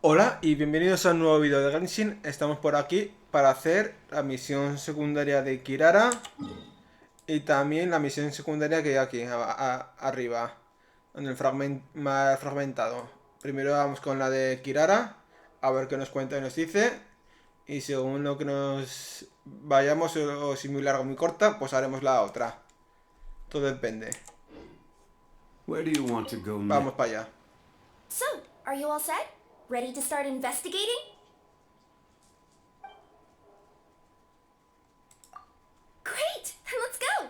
Hola y bienvenidos a un nuevo vídeo de Genshin. Estamos por aquí para hacer la misión secundaria de Kirara y también la misión secundaria que hay aquí arriba, en el más fragmentado. Primero vamos con la de Kirara, a ver qué nos cuenta y nos dice. Y según lo que nos vayamos, o si muy larga o muy corta, pues haremos la otra. Todo depende. Where do you want to go next? Vamos para allá. So, are you all set? Ready to start investigating? Great! Let's go!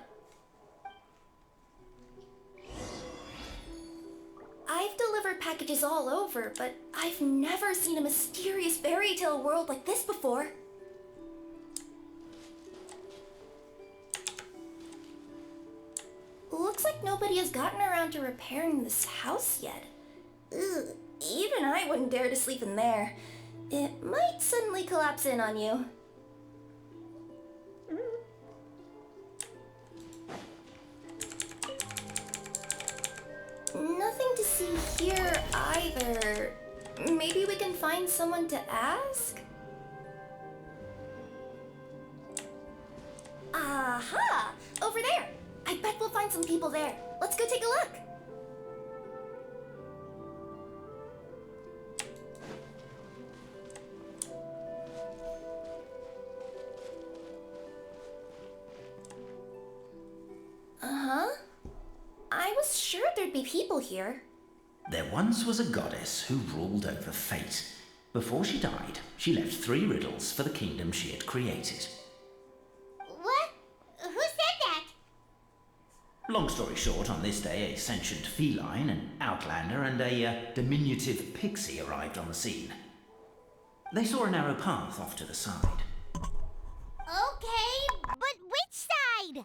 I've delivered packages all over, but I've never seen a mysterious fairy tale world like this before. Looks like nobody has gotten around to repairing this house yet. Ugh, even I wouldn't dare to sleep in there. It might suddenly collapse in on you. Nothing to see here either. Maybe we can find someone to ask? Aha! Over there! I bet we'll find some people there. Let's go take a look. Uh-huh. I was sure there'd be people here. There once was a goddess who ruled over fate. Before she died, she left 3 riddles for the kingdom she had created. What? Who said that? Long story short, on this day, a sentient feline, an outlander, and a diminutive pixie arrived on the scene. They saw a narrow path off to the side. Okay, but which side?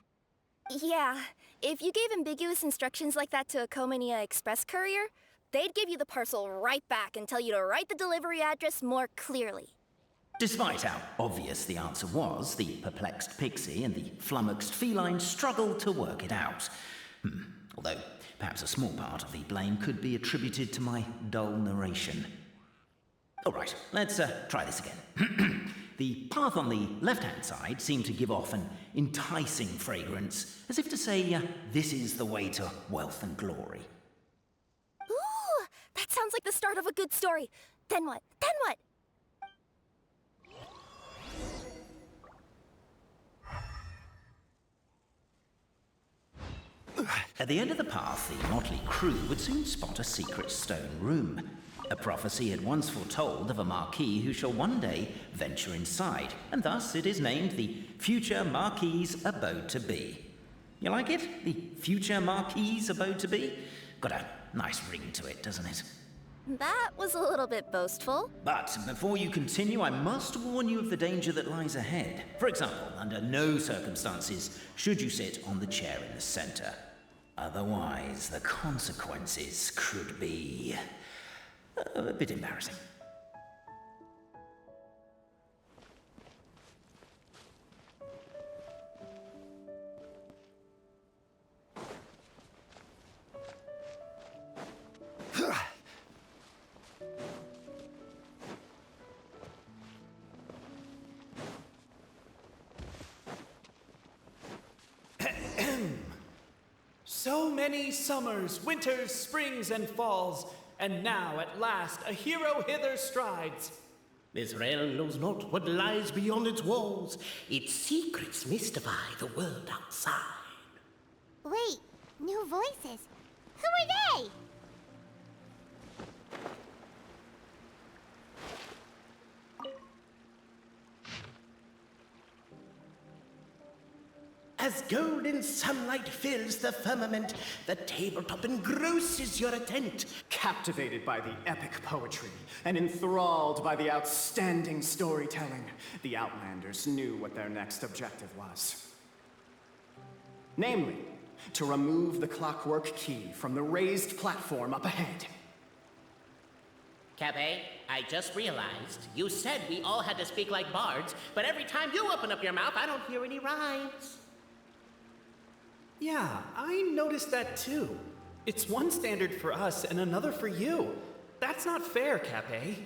Yeah, if you gave ambiguous instructions like that to a Komania Express courier, they'd give you the parcel right back and tell you to write the delivery address more clearly. Despite how obvious the answer was, the perplexed pixie and the flummoxed feline struggled to work it out. Although, perhaps a small part of the blame could be attributed to my dull narration. Alright, let's try this again. The path on the left-hand side seemed to give off an enticing fragrance, as if to say, this is the way to wealth and glory. Ooh, that sounds like the start of a good story. Then what? Then what? At the end of the path, the motley crew would soon spot a secret stone room. A prophecy had once foretold of a marquis who shall one day venture inside, and thus it is named the future Marquis's abode to be. You like it? The future Marquis's abode to be? Got a nice ring to it, doesn't it? That was a little bit boastful. But before you continue, I must warn you of the danger that lies ahead. For example, under no circumstances should you sit on the chair in the center. Otherwise, the consequences could be a bit embarrassing. So many summers, winters, springs, and falls, and now at last a hero hither strides. This realm knows not what lies beyond its walls. Its secrets mystify the world outside. Wait, new voices. Who are they? As golden sunlight fills the firmament, the tabletop engrosses your attent. Captivated by the epic poetry and enthralled by the outstanding storytelling, the Outlanders knew what their next objective was. Namely, to remove the clockwork key from the raised platform up ahead. Cabe, I just realized you said we all had to speak like bards, but every time you open up your mouth, I don't hear any rhymes. Yeah, I noticed that too. It's one standard for us and another for you. That's not fair, Cape.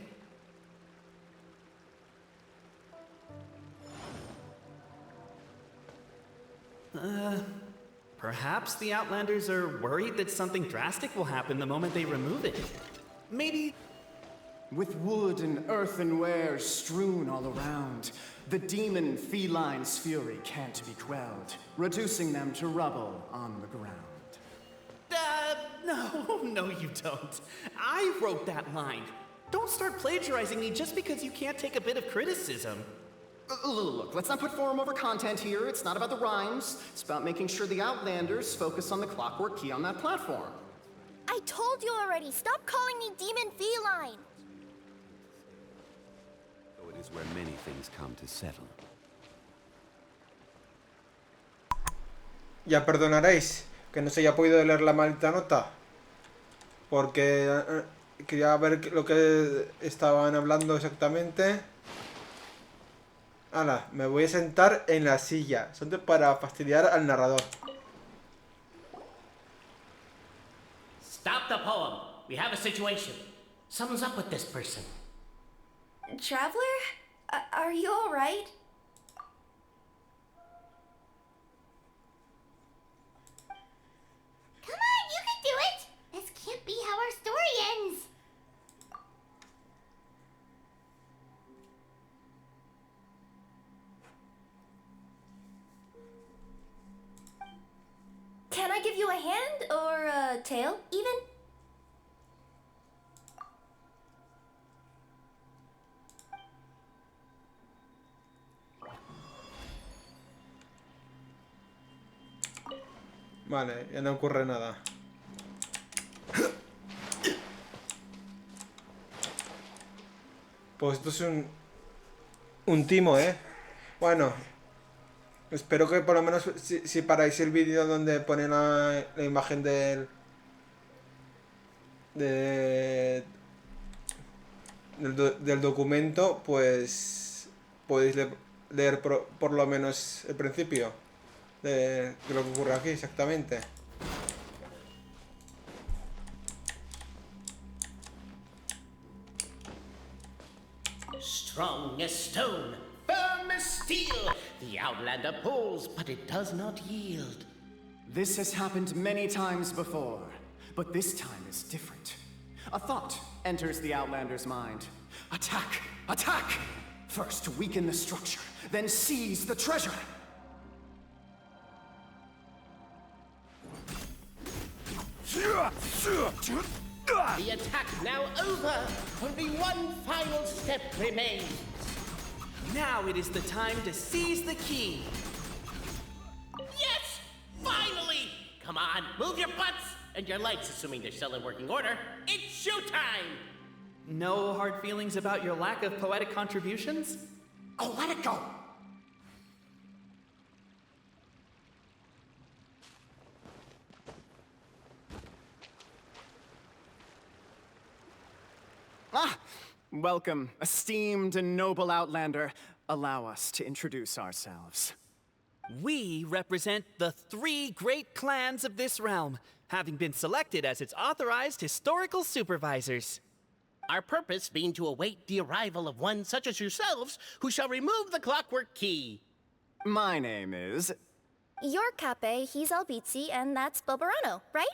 Perhaps the Outlanders are worried that something drastic will happen the moment they remove it. Maybe... With wood and earthenware strewn all around, the demon feline's fury can't be quelled, reducing them to rubble on the ground. No, you don't. I wrote that line. Don't start plagiarizing me just because you can't take a bit of criticism. Look, let's not put form over content here. It's not about the rhymes. It's about making sure the Outlanders focus on the clockwork key on that platform. I told you already, stop calling me demon feline. So it is where many things come to settle. Ya perdonaréis que no se haya podido leer la maldita nota, porque quería ver lo que estaban hablando exactamente. Hala, me voy a sentar en la silla, son para fastidiar al narrador. Stop the poem. We have a situation. Something's up with this person. Traveler? Are you alright? Come on, you can do it! This can't be how our story ends. Can I give you a hand or a tail, even? Vale, ya no ocurre nada. Pues esto es un timo, ¿eh? Bueno, espero que por lo menos si paráis el vídeo donde pone la imagen del documento, pues podéis leer por lo menos el principio de lo que ocurre aquí exactamente. Strong as stone, firm as steel. The Outlander pulls, but it does not yield. This has happened many times before, but this time is different. A thought enters the Outlander's mind. Attack! Attack! First weaken the structure, then seize the treasure! The attack now over. Only one final step remains. Now it is the time to seize the key. Yes! Finally! Come on, move your butts! And your lights, assuming they're still in working order. It's showtime! No hard feelings about your lack of poetic contributions? Oh, let it go! Welcome, esteemed and noble Outlander. Allow us to introduce ourselves. We represent the 3 great clans of this realm, having been selected as its authorized historical supervisors. Our purpose being to await the arrival of one such as yourselves who shall remove the clockwork key. My name is... You're Cape, he's Albizzi, and that's Verano, right?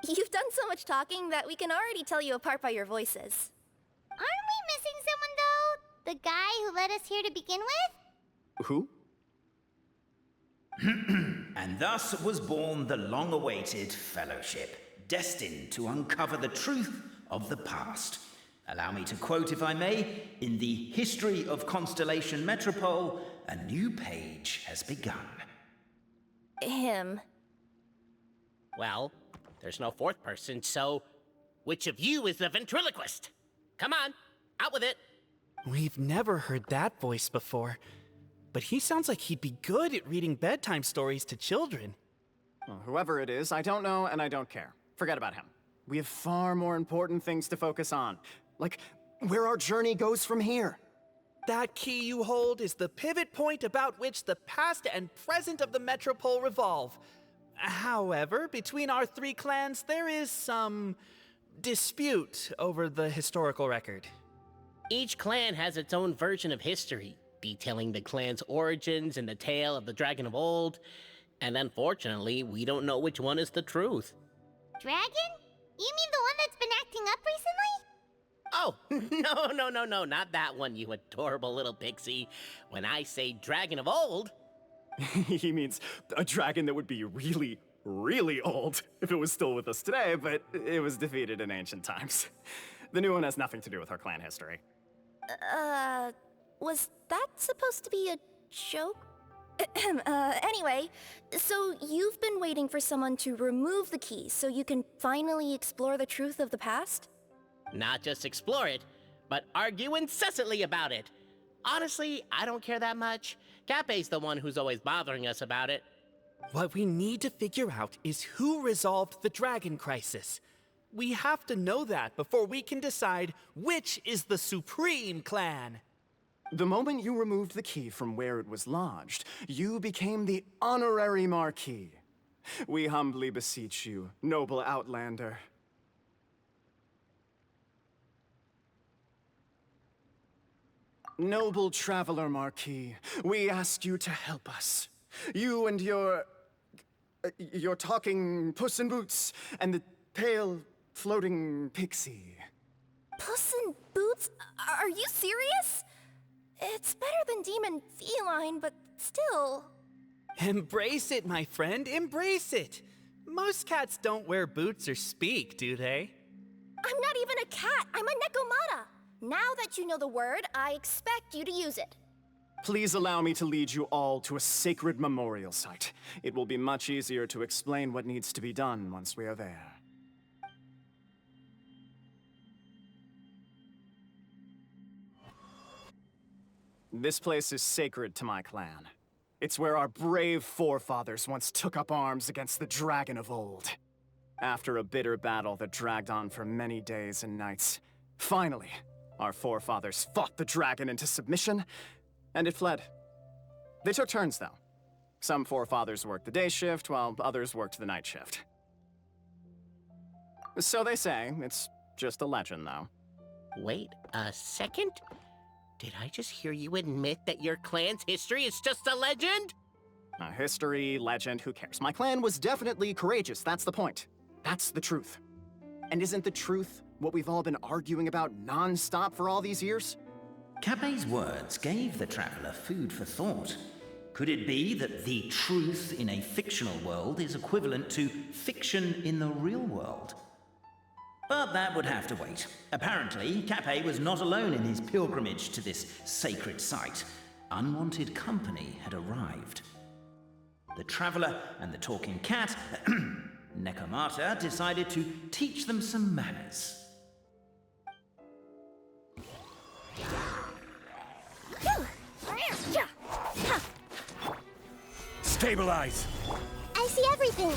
You've done so much talking that we can already tell you apart by your voices. Aren't we missing someone, though? The guy who led us here to begin with? Who? And thus was born the long-awaited fellowship, destined to uncover the truth of the past. Allow me to quote, if I may, in the history of Constellation Metropole, a new page has begun. Him. Well, there's no fourth person, so which of you is the ventriloquist? Come on, out with it. We've never heard that voice before, but he sounds like he'd be good at reading bedtime stories to children. Well, whoever it is, I don't know and I don't care. Forget about him. We have far more important things to focus on, like where our journey goes from here. That key you hold is the pivot point about which the past and present of the Metropole revolve. However, between our 3 clans, there is some dispute over the historical record. Each clan has its own version of history, detailing the clan's origins and the tale of the dragon of old. And unfortunately, we don't know which one is the truth. Dragon? You mean the one that's been acting up recently? Oh, no, not that one, you adorable little pixie. When I say dragon of old, He means a dragon that would be really, really old if it was still with us today, but it was defeated in ancient times. The new one has nothing to do with our clan history. Was that supposed to be a joke? Anyway, so you've been waiting for someone to remove the key so you can finally explore the truth of the past? not just explore it, but argue incessantly about it. Honestly, I don't care that much. Cape's the one who's always bothering us about it. What we need to figure out is who resolved the dragon crisis. We have to know that before we can decide which is the supreme clan. The moment you removed the key from where it was lodged, you became the honorary Marquis. We humbly beseech you, noble Outlander. Noble Traveler Marquis, we ask you to help us. You and your talking Puss in Boots and the pale floating pixie. Puss in Boots? Are you serious? It's better than demon feline, but still. Embrace it, my friend, embrace it. Most cats don't wear boots or speak, do they? I'm not even a cat, I'm a Nekomata. Now that you know the word, I expect you to use it. Please allow me to lead you all to a sacred memorial site. It will be much easier to explain what needs to be done once we are there. This place is sacred to my clan. It's where our brave forefathers once took up arms against the dragon of old. After a bitter battle that dragged on for many days and nights, finally, our forefathers fought the dragon into submission, and it fled. They took turns, though. Some forefathers worked the day shift, while others worked the night shift. So they say. It's just a legend, though. Wait a second? Did I just hear you admit that your clan's history is just a legend? History, legend, who cares? My clan was definitely courageous, that's the point. That's the truth. And isn't the truth what we've all been arguing about non-stop for all these years? Cape's words gave the traveler food for thought. Could it be that the truth in a fictional world is equivalent to fiction in the real world? But that would have to wait. Apparently, Cape was not alone in his pilgrimage to this sacred site. Unwanted company had arrived. The traveler and the talking cat, Nekomata, decided to teach them some manners. Stabilize! I see everything.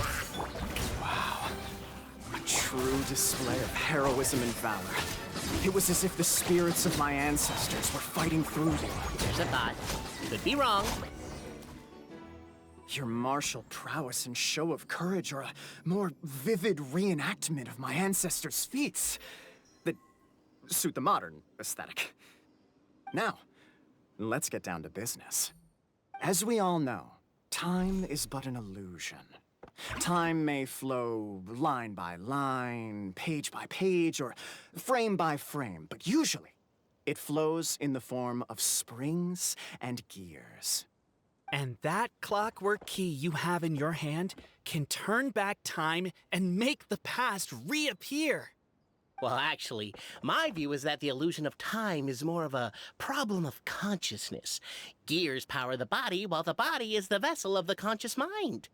A true display of heroism and valor. It was as if the spirits of my ancestors were fighting through you. There's a thought. Could be wrong. Your martial prowess and show of courage are a more vivid reenactment of my ancestors' feats that suit the modern aesthetic. Now, let's get down to business. As we all know, time is but an illusion. Time may flow line by line, page by page, or frame by frame, but usually it flows in the form of springs and gears. And that clockwork key you have in your hand can turn back time and make the past reappear. Well, actually, my view is that the illusion of time is more of a problem of consciousness. Gears power the body, while the body is the vessel of the conscious mind.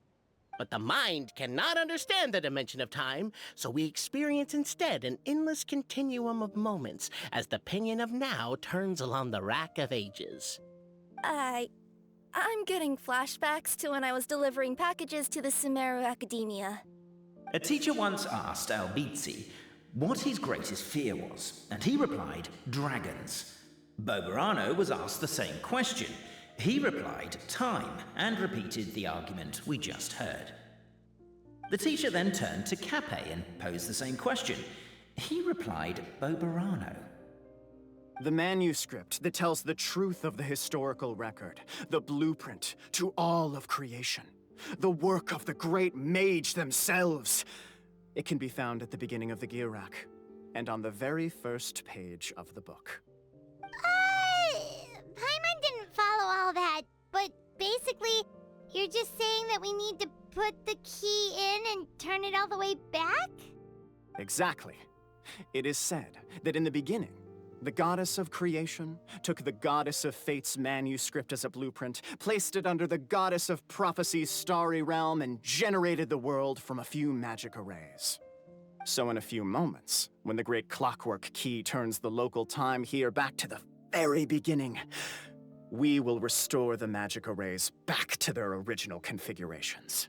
But the mind cannot understand the dimension of time, so we experience instead an endless continuum of moments as the pinion of now turns along the rack of ages. I'm getting flashbacks to when I was delivering packages to the Sumeru Academia. A teacher once asked Albizzi what his greatest fear was, and he replied, dragons. Verano was asked the same question. He replied, time, and repeated the argument we just heard. The teacher then turned to Cape and posed the same question. He replied, Verano. The manuscript that tells the truth of the historical record, the blueprint to all of creation. The work of the great mage themselves. It can be found at the beginning of the gear rack, and on the very first page of the book. Paimon didn't follow all that, but basically, you're just saying that we need to put the key in and turn it all the way back? Exactly. It is said that in the beginning, the goddess of creation took the goddess of fate's manuscript as a blueprint, placed it under the goddess of prophecy's starry realm, and generated the world from a few magic arrays. So in a few moments, when the great clockwork key turns the local time here back to the very beginning, we will restore the magic arrays back to their original configurations.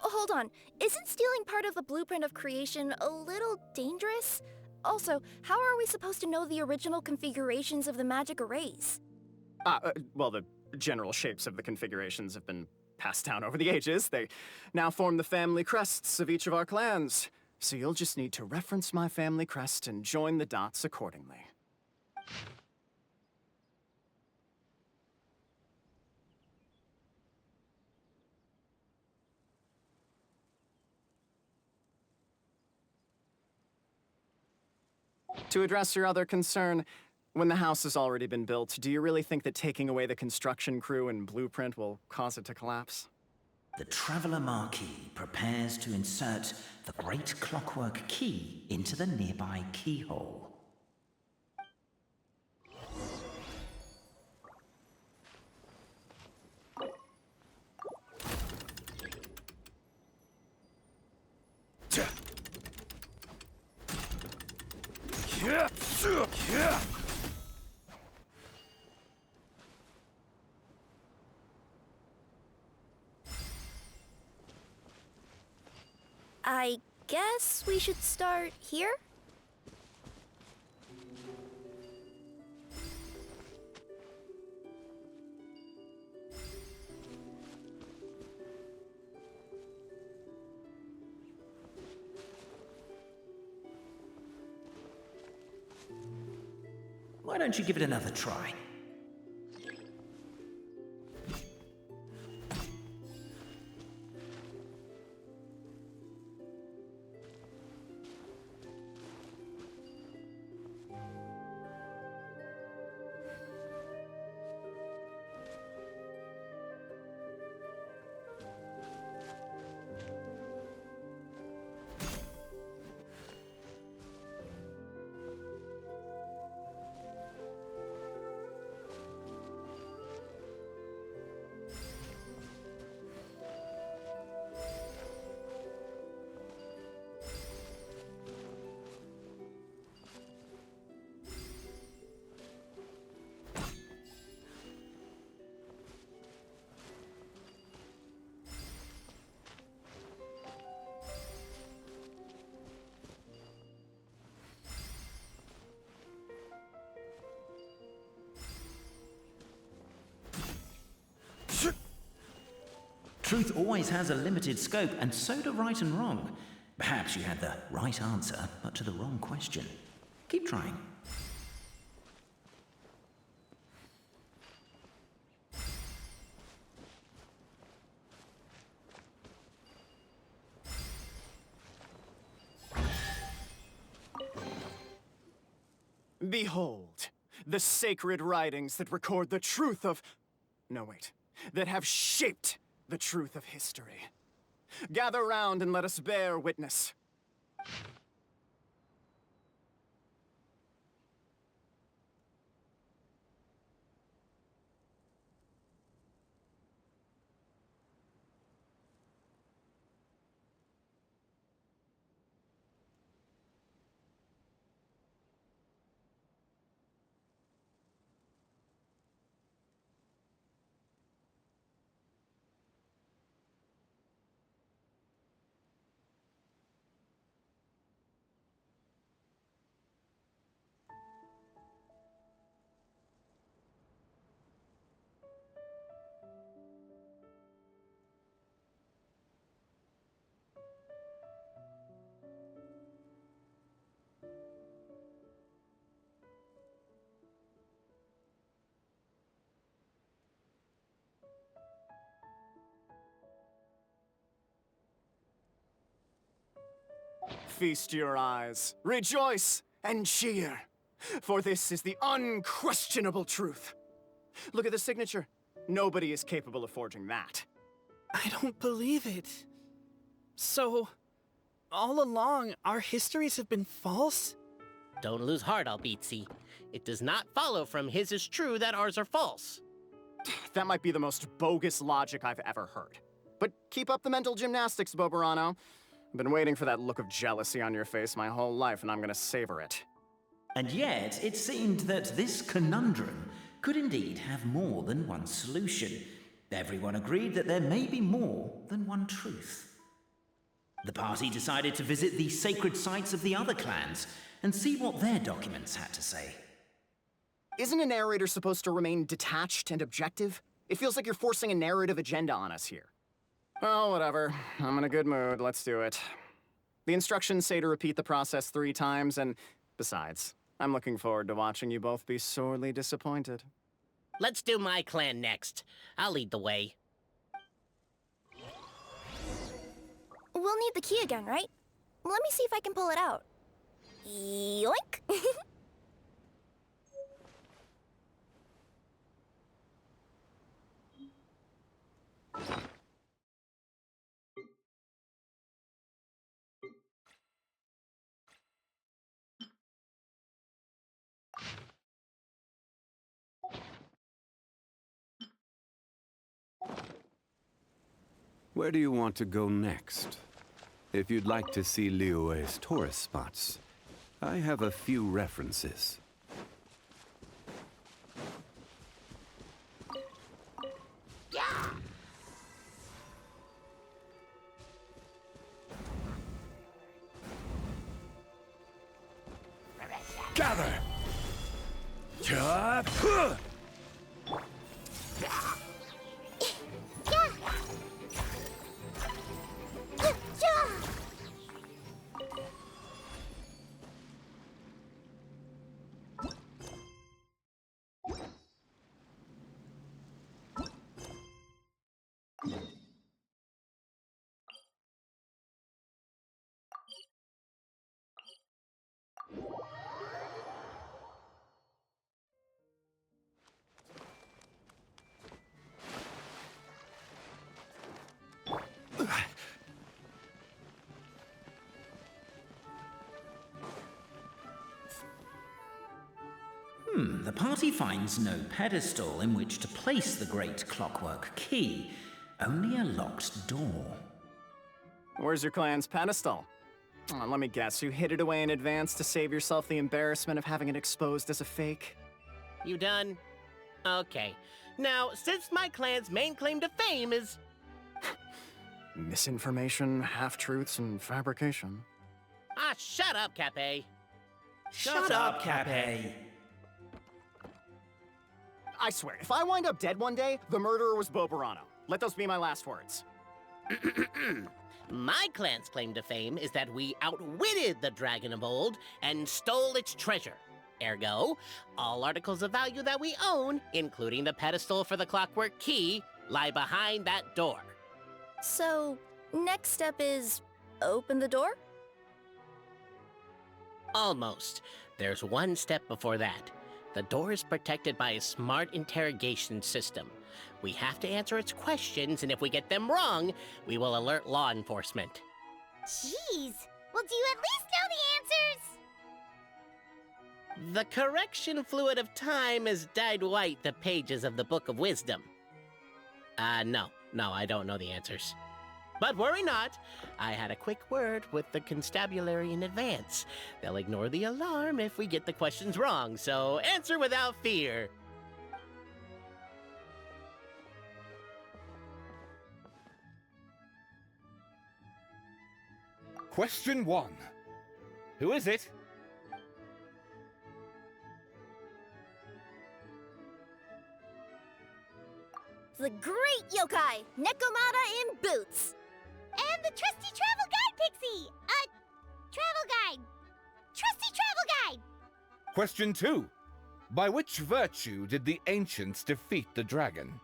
Hold on, isn't stealing part of the blueprint of creation a little dangerous? Also, how are we supposed to know the original configurations of the magic arrays? Well, the general shapes of the configurations have been passed down over the ages. They now form the family crests of each of our clans. So you'll just need to reference my family crest and join the dots accordingly. To address your other concern, when the house has already been built, do you really think that taking away the construction crew and blueprint will cause it to collapse? The Traveler Marquis prepares to insert the great clockwork key into the nearby keyhole. I guess we should start here? Why don't you give it another try? Truth always has a limited scope, and so do right and wrong. Perhaps you had the right answer, but to the wrong question. Keep trying. Behold, the sacred writings that record the truth of... No, wait. That have shaped the truth of history. Gather round and let us bear witness. feast your eyes. Rejoice and cheer, for this is the unquestionable truth. Look at the signature. Nobody is capable of forging that. I don't believe it. So, all along, our histories have been false? Don't lose heart, Albizzi. It does not follow from his is true that ours are false. That might be the most bogus logic I've ever heard. But keep up the mental gymnastics, Boberano. I've been waiting for that look of jealousy on your face my whole life, and I'm gonna savor it. And yet, it seemed that this conundrum could indeed have more than one solution. Everyone agreed that there may be more than one truth. The party decided to visit the sacred sites of the other clans and see what their documents had to say. Isn't a narrator supposed to remain detached and objective? It feels like you're forcing a narrative agenda on us here. Well, whatever. I'm in a good mood. Let's do it. The instructions say to repeat the process 3 times, and besides, I'm looking forward to watching you both be sorely disappointed. Let's do my clan next. I'll lead the way. We'll need the key again, right? Let me see if I can pull it out. Yoink! Where do you want to go next? If you'd like to see Liyue's tourist spots, I have a few references. Gather! The party finds no pedestal in which to place the great clockwork key, only a locked door. Where's your clan's pedestal? Oh, let me guess, you hid it away in advance to save yourself the embarrassment of having it exposed as a fake? You done? Okay. Now, since my clan's main claim to fame is... Misinformation, half-truths, and fabrication. Ah, shut up, Cape. Shut up, Cape. I swear, if I wind up dead one day, the murderer was Boberano. Let those be my last words. My clan's claim to fame is that we outwitted the Dragon of Old and stole its treasure. Ergo, all articles of value that we own, including the pedestal for the clockwork key, lie behind that door. So, next step is open the door? Almost. There's one step before that. The door is protected by a smart interrogation system. We have to answer its questions, and if we get them wrong, we will alert law enforcement. Jeez. Well, do you at least know the answers? The correction fluid of time has dyed white the pages of the Book of Wisdom. No, I don't know the answers. But worry not, I had a quick word with the constabulary in advance. They'll ignore the alarm if we get the questions wrong, so answer without fear. Question 1. Who is it? The great yokai, Nekomata in boots. And the trusty travel guide, Pixie! Travel guide. Trusty travel guide! Question 2. By which virtue did the ancients defeat the dragon?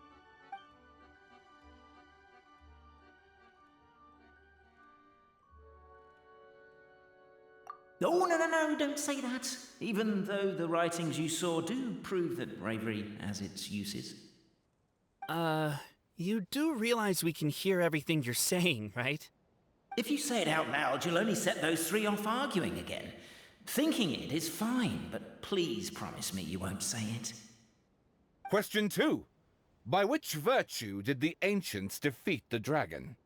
don't say that, even though the writings you saw do prove that bravery has its uses. You do realize we can hear everything you're saying, right? If you say it out loud, you'll only set those three off arguing again. Thinking it is fine, but please promise me you won't say it. Question 2. By which virtue did the ancients defeat the dragon?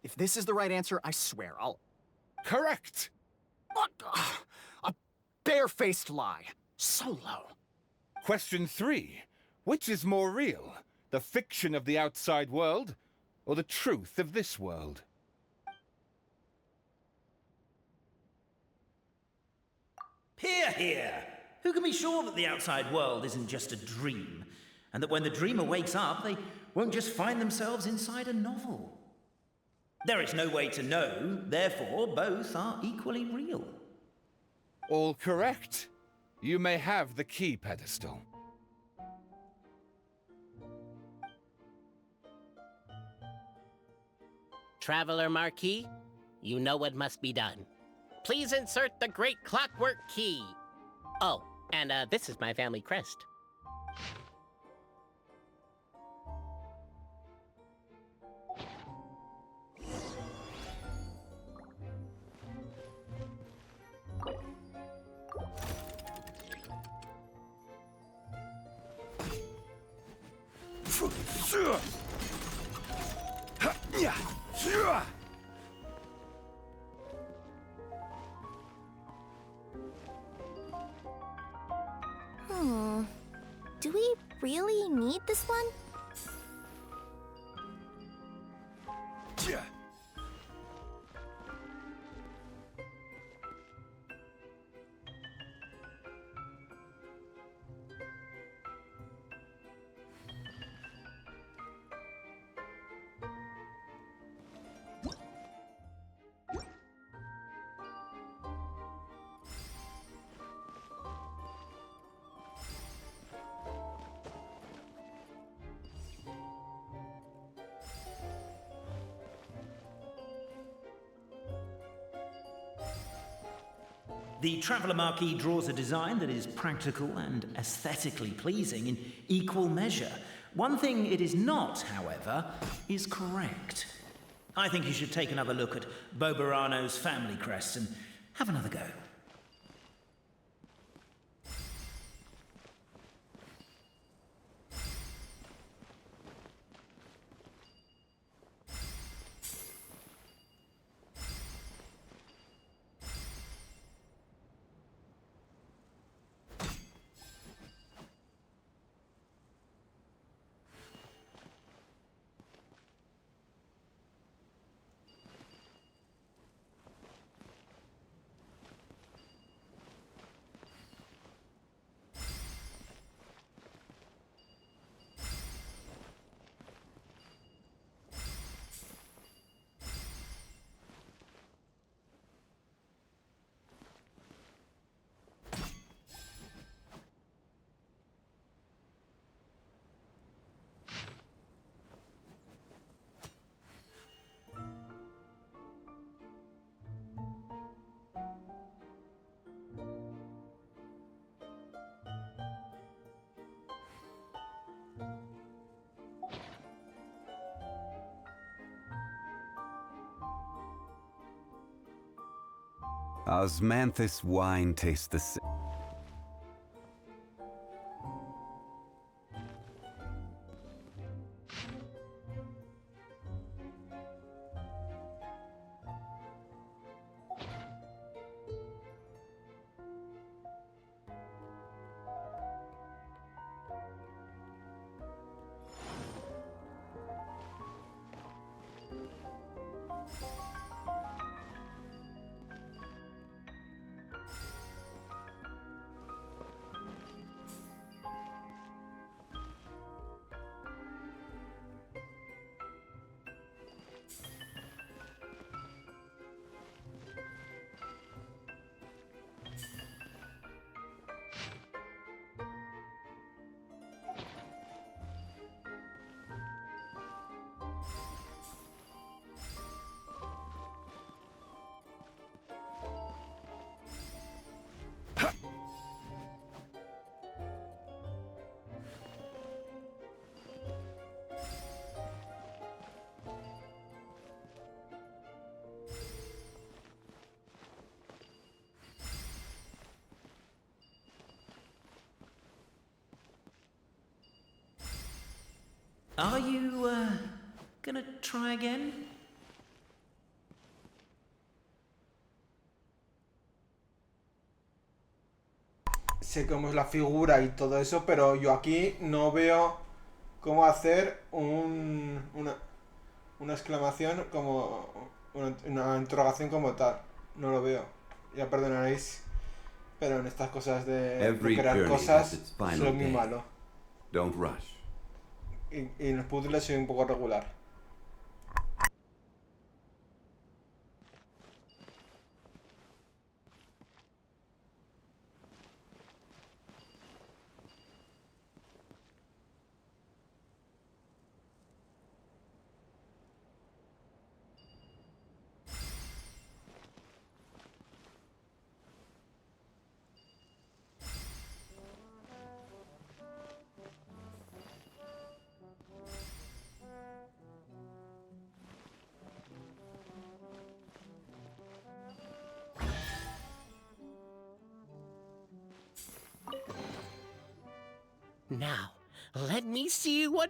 If this is the right answer, I swear I'll... Correct! What? A barefaced lie. So low. Question 3. Which is more real? The fiction of the outside world, or the truth of this world? Hear, hear! Who can be sure that the outside world isn't just a dream, and that when the dreamer wakes up, they won't just find themselves inside a novel? There is no way to know, therefore both are equally real. All correct. You may have the key pedestal. Traveler Marquis, you know what must be done. Please insert the great clockwork key. Oh, and this is my family crest. Do we really need this one? The Traveller Marquis draws a design that is practical and aesthetically pleasing in equal measure. One thing it is not, however, is correct. I think you should take another look at Verano's family crest and have another go. Osmanthus wine tastes the same. Are you, gonna try again? Sé cómo es la figura y todo eso, pero yo aquí no veo cómo hacer una exclamación como una interrogación como tal. No lo veo. Ya perdonaréis, pero en estas cosas de crear cosas soy muy malo. Don't rush. Y en los puzzles soy un poco regular. Now, let me see what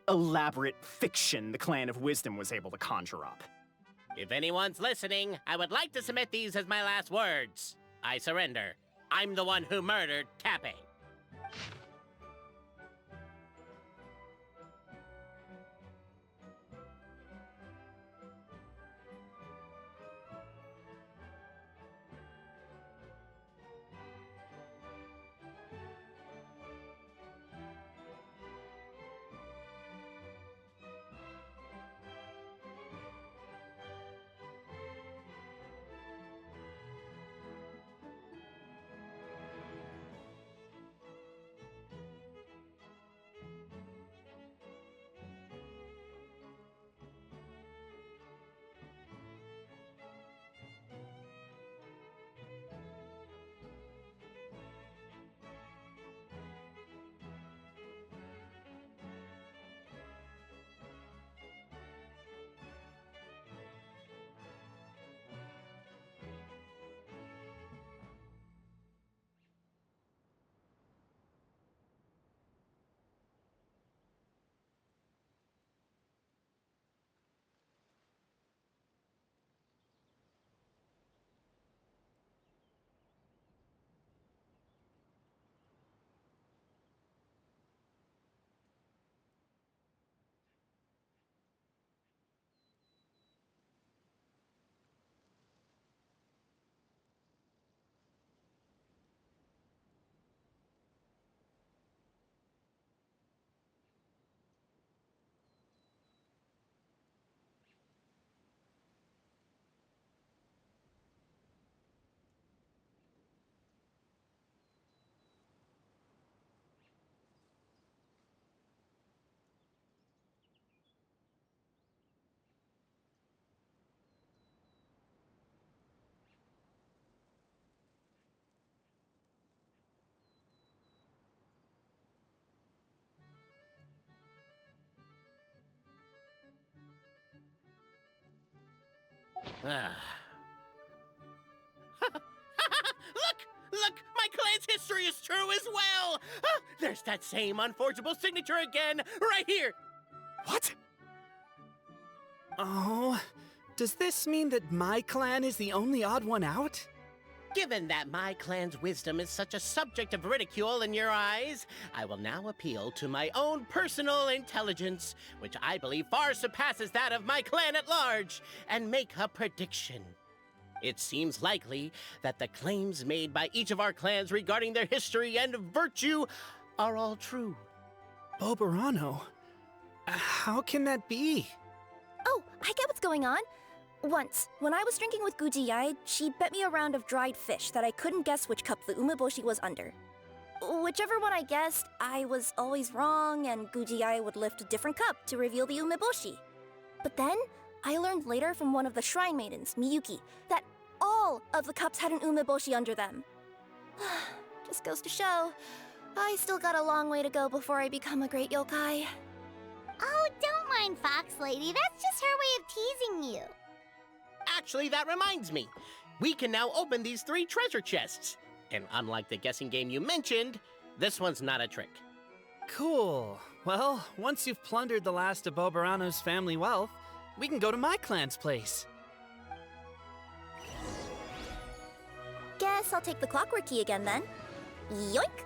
elaborate fiction the Clan of Wisdom was able to conjure up. If anyone's listening, I would like to submit these as my last words. I surrender. I'm the one who murdered Cappe. Look! My clan's history is true as well! There's that same unforgeable signature again, right here! What? Oh, does this mean that my clan is the only odd one out? Given that my clan's wisdom is such a subject of ridicule in your eyes, I will now appeal to my own personal intelligence, which I believe far surpasses that of my clan at large, and make a prediction. It seems likely that the claims made by each of our clans regarding their history and virtue are all true. Verano? How can that be? Oh, I get what's going on. Once, when I was drinking with Gujiyai, she bet me a round of dried fish that I couldn't guess which cup the umeboshi was under. Whichever one I guessed, I was always wrong, and Gujiyai would lift a different cup to reveal the umeboshi. But then, I learned later from one of the shrine maidens, Miyuki, that all of the cups had an umeboshi under them. Just goes to show, I still got a long way to go before I become a great yokai. Oh, don't mind Fox Lady. That's just her way of teasing you. Actually, that reminds me. We can now open these 3 treasure chests. And unlike the guessing game you mentioned, this one's not a trick. Cool. Well, once you've plundered the last of Boberano's family wealth, we can go to my clan's place. Guess I'll take the clockwork key again then. Yoink!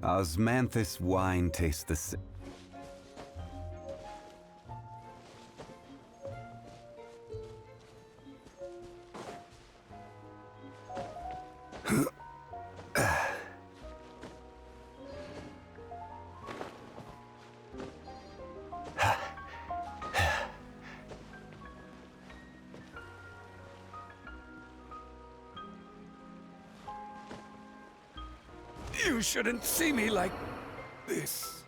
Osmanthus wine tastes the same. You shouldn't see me like this.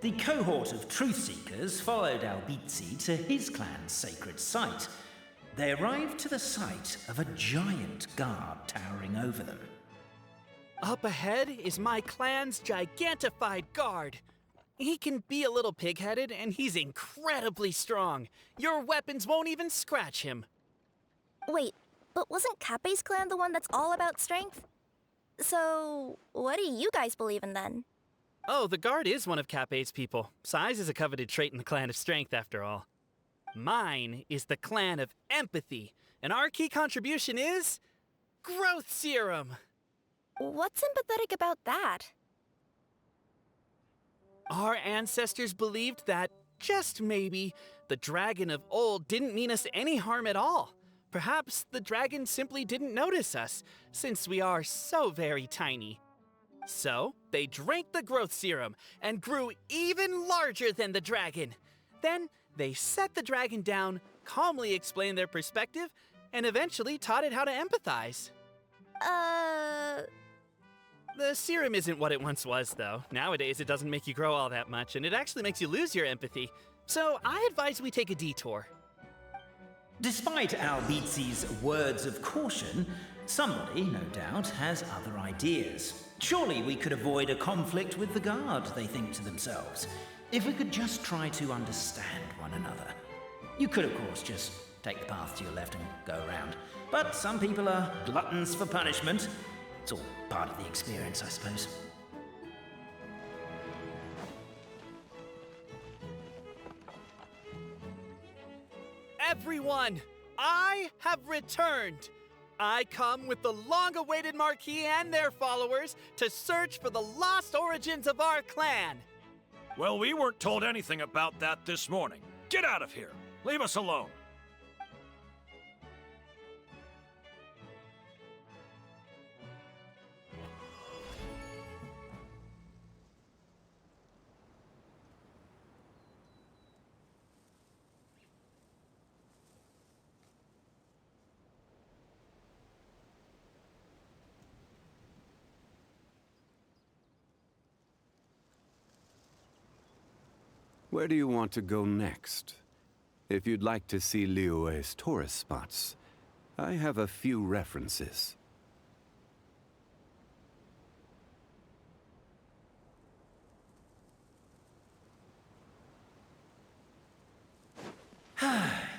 The cohort of truth-seekers followed Albizzi to his clan's sacred site. They arrived to the site of a giant guard towering over them. Up ahead is my clan's gigantified guard. He can be a little pig-headed, and he's incredibly strong. Your weapons won't even scratch him. Wait, but wasn't Kappe's clan the one that's all about strength? So, what do you guys believe in then? Oh, the guard is one of Kappe's people. Size is a coveted trait in the clan of strength, after all. Mine is the clan of empathy, and our key contribution is growth serum. What's sympathetic about that? Our ancestors believed that, just maybe, the dragon of old didn't mean us any harm at all. Perhaps the dragon simply didn't notice us, since we are so very tiny. So, they drank the growth serum and grew even larger than the dragon. Then, they set the dragon down, calmly explained their perspective, and eventually taught it how to empathize. The serum isn't what it once was, though. Nowadays, it doesn't make you grow all that much, and it actually makes you lose your empathy. So, I advise we take a detour. Despite Albizzi's words of caution, somebody, no doubt, has other ideas. Surely we could avoid a conflict with the guard, they think to themselves, if we could just try to understand one another. You could, of course, just take the path to your left and go around. But some people are gluttons for punishment. It's all part of the experience, I suppose. everyone! I have returned! I come with the long-awaited Marquis and their followers to search for the lost origins of our clan. Well, we weren't told anything about that this morning. Get out of here! Leave us alone! Where do you want to go next? If you'd like to see Liyue's tourist spots, I have a few references.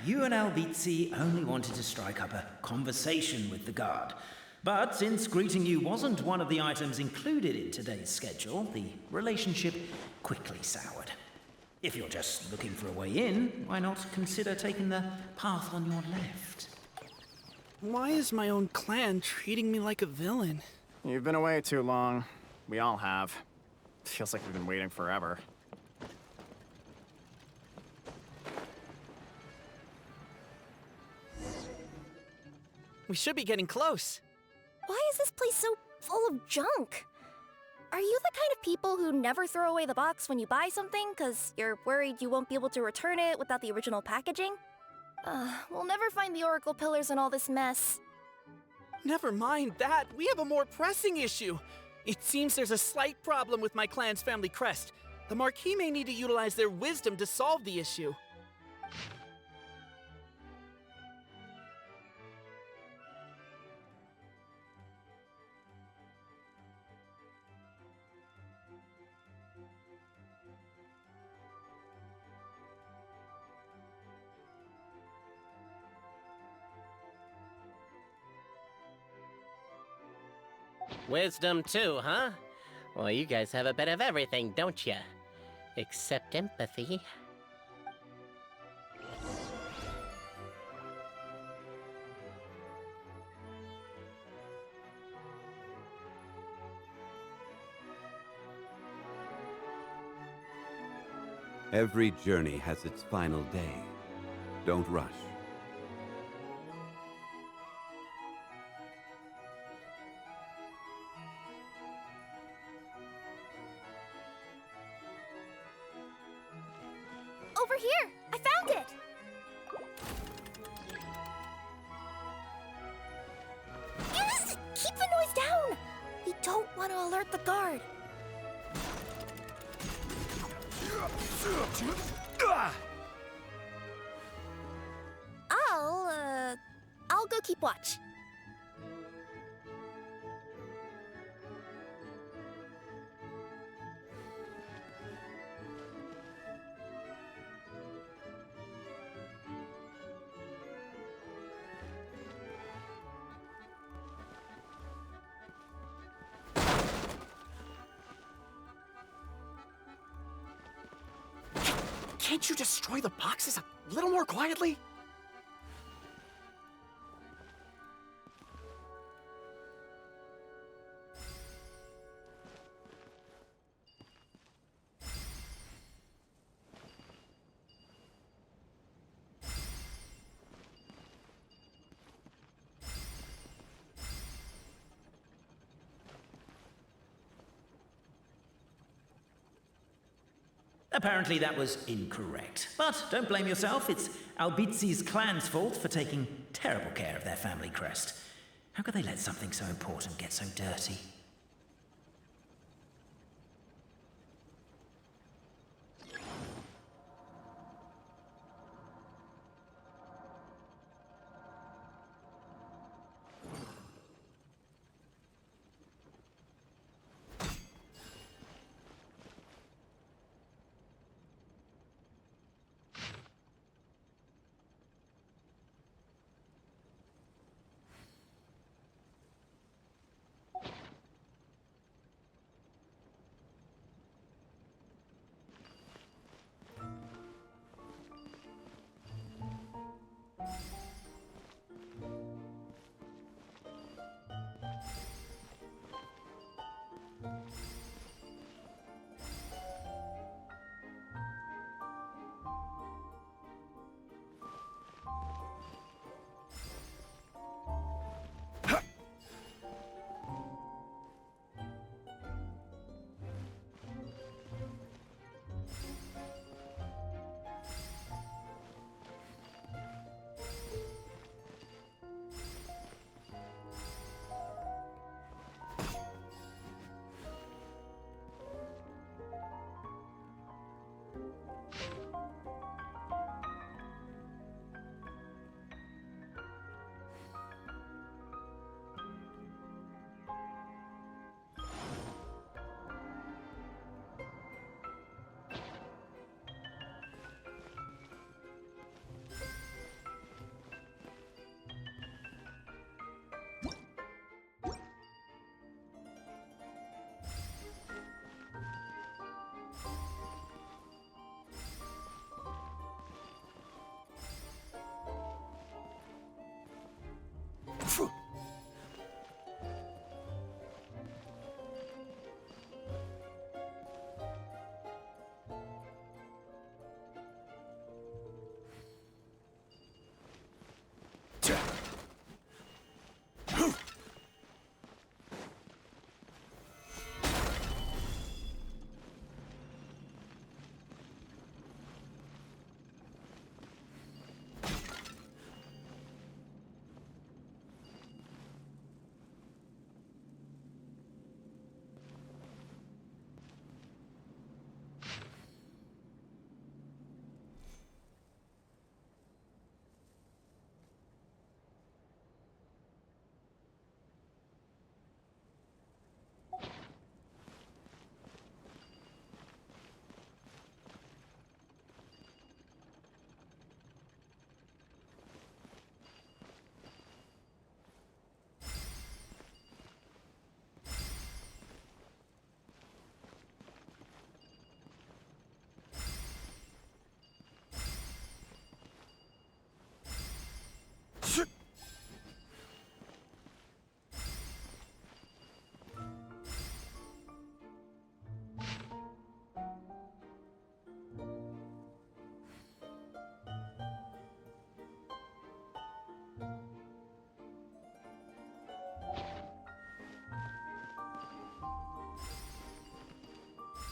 You and Albizzi only wanted to strike up a conversation with the guard. But since greeting you wasn't one of the items included in today's schedule, the relationship quickly soured. If you're just looking for a way in, why not consider taking the path on your left? Why is my own clan treating me like a villain? You've been away too long. We all have. Feels like we've been waiting forever. We should be getting close. Why is this place so full of junk? Are you the kind of people who never throw away the box when you buy something because you're worried you won't be able to return it without the original packaging? We'll never find the Oracle Pillars in all this mess. Never mind that. We have a more pressing issue. It seems there's a slight problem with my clan's family crest. The Marquis may need to utilize their wisdom to solve the issue. Wisdom too, huh? Well, you guys have a bit of everything, don't you? Except empathy. Every journey has its final day. Don't rush. Over here! I found it! Yes! Keep the noise down! We don't want to alert the guard. I'll go keep watch. Can't you destroy the boxes a little more quietly? Apparently that was incorrect. But don't blame yourself, it's Albizzi's clan's fault for taking terrible care of their family crest. How could they let something so important get so dirty?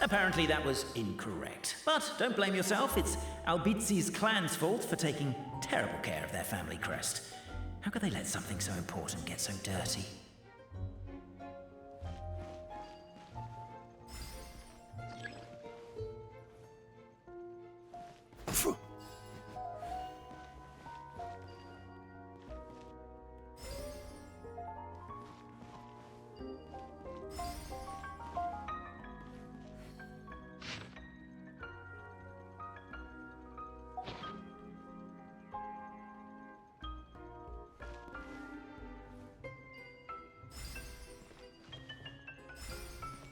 Apparently that was incorrect. But don't blame yourself, it's Albizi's clan's fault for taking terrible care of their family crest. How could they let something so important get so dirty?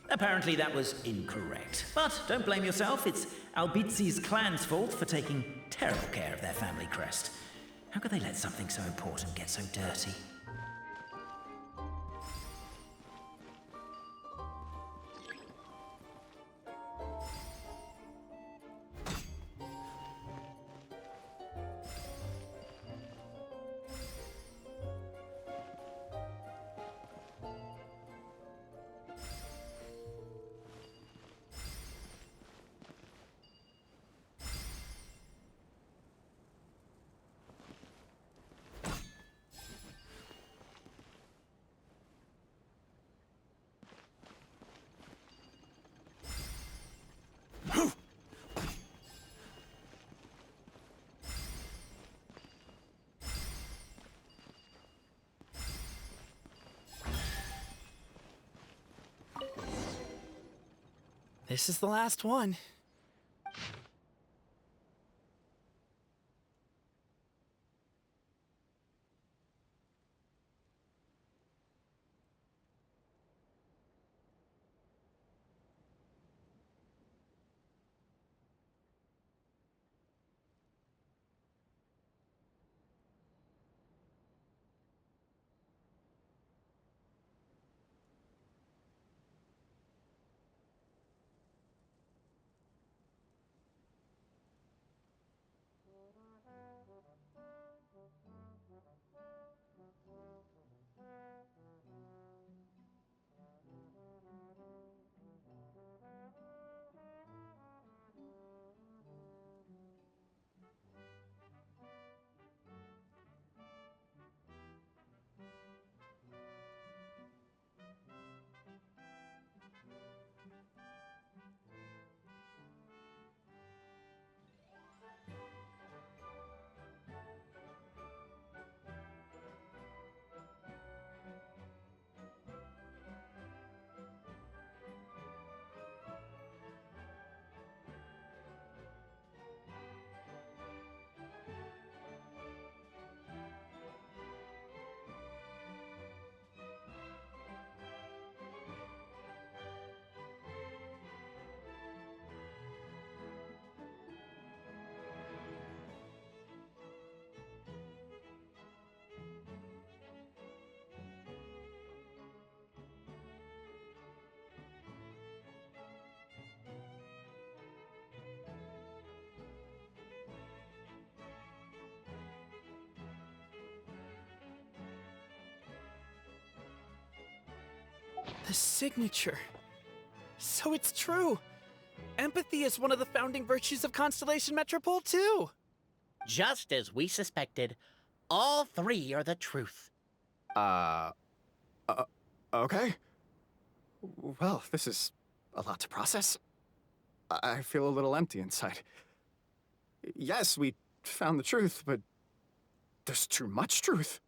Apparently that was incorrect. But don't blame yourself, it's Albizi's clan's fault for taking terrible care of their family crest. How could they let something so important get so dirty? This is the last one. The signature. So it's true. Empathy is one of the founding virtues of Constellation Metropole, too. Just as we suspected, all three are the truth. Okay. Well, this is a lot to process. I feel a little empty inside. Yes, we found the truth, but there's too much truth.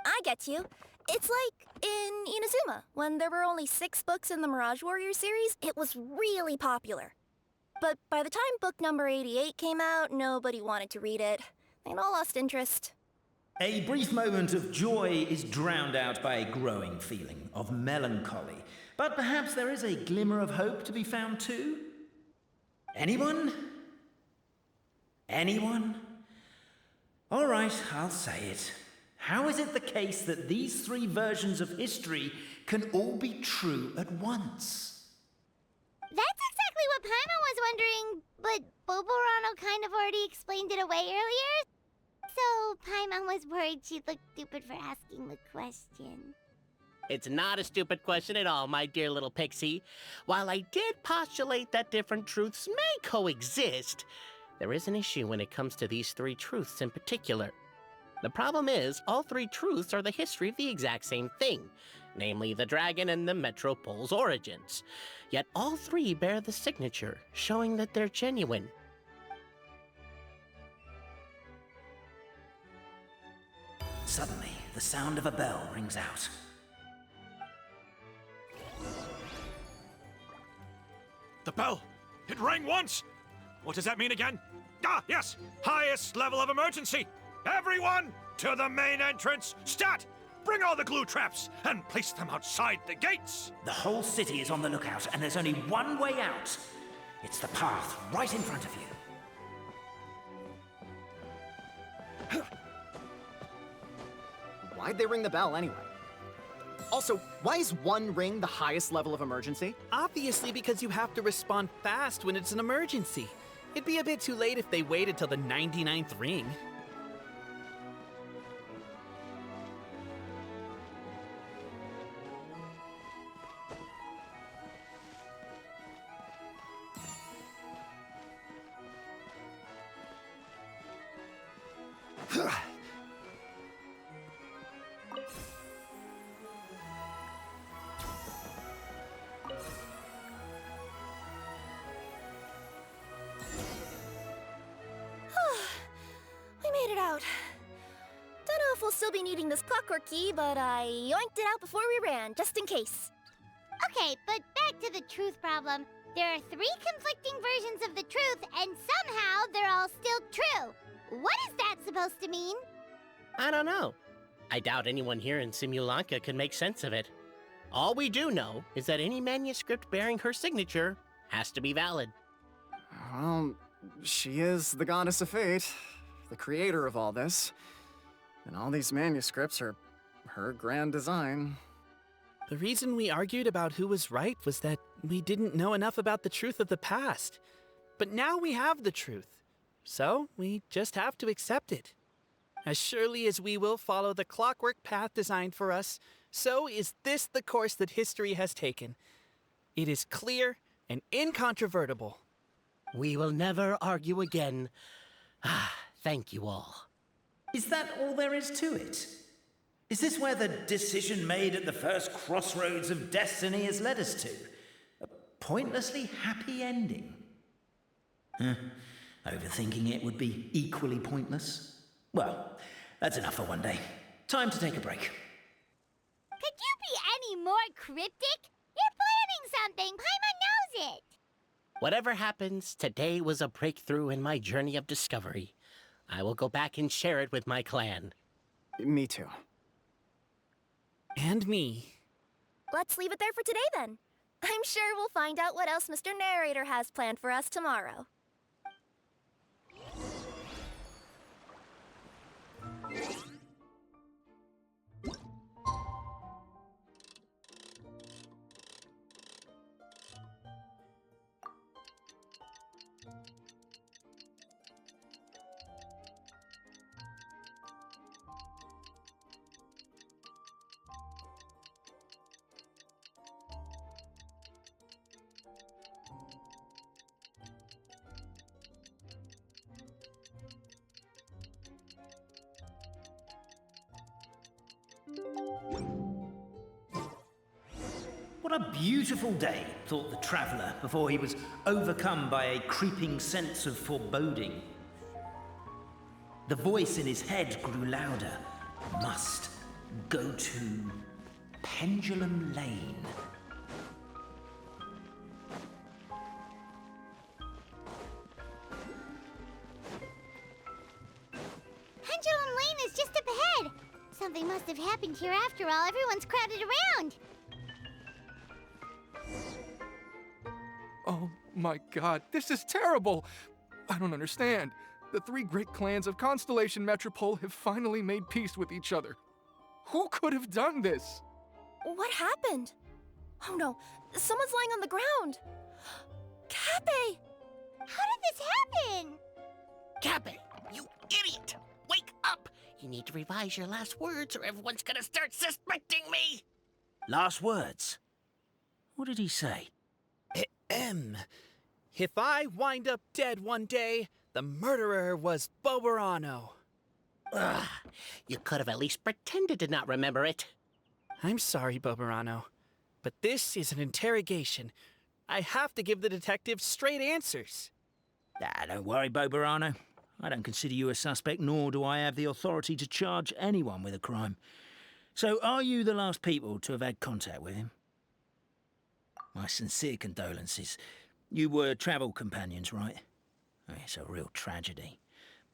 I get you. It's like in Inazuma, when there were only 6 books in the Mirage Warrior series, it was really popular. But by the time book number 88 came out, nobody wanted to read it. They'd all lost interest. A brief moment of joy is drowned out by a growing feeling of melancholy. But perhaps there is a glimmer of hope to be found too? Anyone? Anyone? All right, I'll say it. How is it the case that these 3 versions of history can all be true at once? That's exactly what Paimon was wondering, but Boborano kind of already explained it away earlier. So Paimon was worried she'd look stupid for asking the question. It's not a stupid question at all, my dear little pixie. While I did postulate that different truths may coexist, there is an issue when it comes to these three truths in particular. The problem is, all three truths are the history of the exact same thing, namely the dragon and the Metropole's origins. Yet all three bear the signature, showing that they're genuine. Suddenly, the sound of a bell rings out. The bell! It rang once! What does that mean again? Ah, yes! Highest level of emergency! Everyone, to the main entrance! Stat! Bring all the glue traps and place them outside the gates! The whole city is on the lookout, and there's only one way out. It's the path right in front of you. Why'd they ring the bell anyway? Also, why is one ring the highest level of emergency? Obviously because you have to respond fast when it's an emergency. It'd be a bit too late if they waited till the 99th ring. We made it out. Don't know if we'll still be needing this clockwork key, but I yoinked it out before we ran, just in case. Okay, but back to the truth problem. There are 3 conflicting versions of the truth, and somehow they're all still true. What is that supposed to mean? I don't know. I doubt anyone here in Simulanka can make sense of it. All we do know is that any manuscript bearing her signature has to be valid. Well, she is the goddess of fate, the creator of all this. And all these manuscripts are her grand design. The reason we argued about who was right was that we didn't know enough about the truth of the past. But now we have the truth. So we just have to accept it. As surely as we will follow the clockwork path designed for us, so is this the course that history has taken. It is clear and incontrovertible. We will never argue again. Ah, thank you all. Is that all there is to it? Is this where the decision made at the first crossroads of destiny has led us to? A pointlessly happy ending? Overthinking it would be equally pointless. Well, that's enough for one day. Time to take a break. Could you be any more cryptic? You're planning something. Paimon knows it. Whatever happens, today was a breakthrough in my journey of discovery. I will go back and share it with my clan. Me too. And me. Let's leave it there for today then. I'm sure we'll find out what else Mr. Narrator has planned for us tomorrow. What a beautiful day, thought the traveller before he was overcome by a creeping sense of foreboding. The voice in his head grew louder. Must go to Pendulum Lane. Pendulum Lane is just up ahead. Something must have happened here after all. Everyone's crowded around. Oh my god, this is terrible! I don't understand. The 3 great clans of Constellation Metropole have finally made peace with each other. Who could have done this? What happened? Oh no, someone's lying on the ground. Cappe! How did this happen? Cappe, you idiot! Wake up! You need to revise your last words or everyone's gonna start suspecting me! Last words. What did he say? If I wind up dead one day, the murderer was Verano. Ugh, you could have at least pretended to not remember it. I'm sorry, Verano, but this is an interrogation. I have to give the detective straight answers. Don't worry, Verano. I don't consider you a suspect, nor do I have the authority to charge anyone with a crime. So, are you the last people to have had contact with him? My sincere condolences. You were travel companions, right? It's a real tragedy.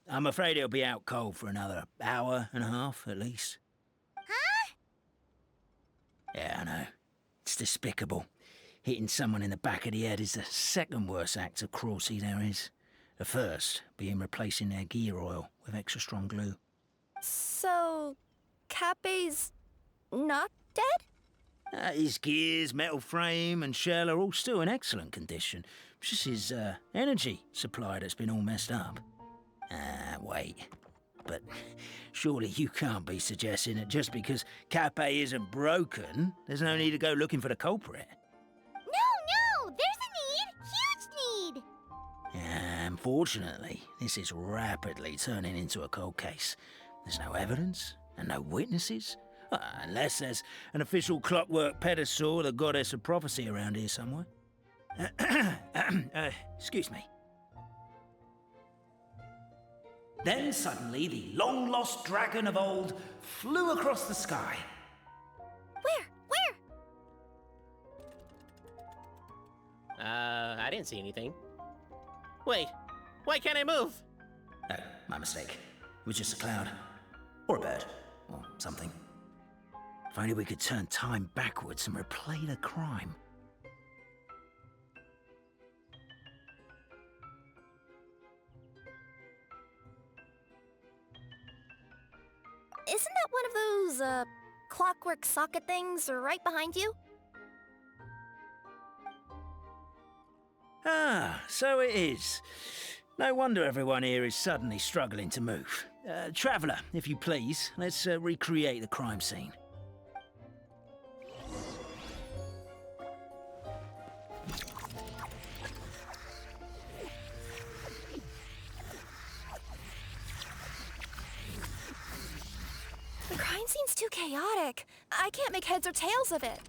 I'm afraid he'll be out cold for another hour and a half, at least. Huh? Yeah, I know. It's despicable. Hitting someone in the back of the head is the second worst act of cruelty there is. The first being replacing their gear oil with extra strong glue. So, Cape's not dead? His gears, metal frame and shell are all still in excellent condition. It's just his energy supply that's been all messed up. Wait. But surely you can't be suggesting that just because Cape isn't broken, there's no need to go looking for the culprit. No! There's a need! Huge need! Unfortunately, this is rapidly turning into a cold case. There's no evidence and no witnesses. Unless there's an official clockwork pedestal, the goddess of prophecy around here somewhere. Excuse me. Then suddenly the long-lost dragon of old flew across the sky. Where? I didn't see anything. Wait, why can't I move? Oh, my mistake. It was just a cloud. Or a bird. Or something. If only we could turn time backwards and replay the crime. Isn't that one of those, clockwork socket things right behind you? So it is. No wonder everyone here is suddenly struggling to move. Traveller, if you please, let's recreate the crime scene. The crime scene's too chaotic. I can't make heads or tails of it.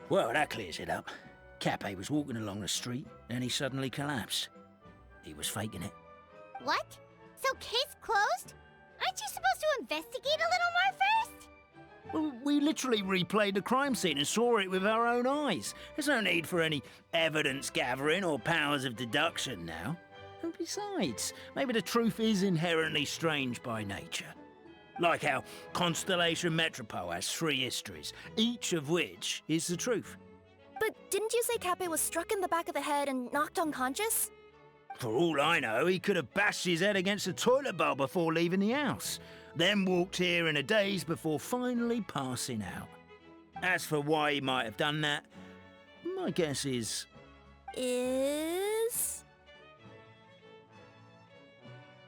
Well, that clears it up. Cape was walking along the street, then he suddenly collapsed. He was faking it. What? So case closed? Aren't you supposed to investigate a little more first? Well, we literally replayed the crime scene and saw it with our own eyes. There's no need for any evidence gathering or powers of deduction now. And besides, maybe the truth is inherently strange by nature. Like how Constellation Metropole has 3 histories, each of which is the truth. But didn't you say Cape was struck in the back of the head and knocked unconscious? For all I know, he could have bashed his head against a toilet bowl before leaving the house, then walked here in a daze before finally passing out. As for why he might have done that, my guess is... Is...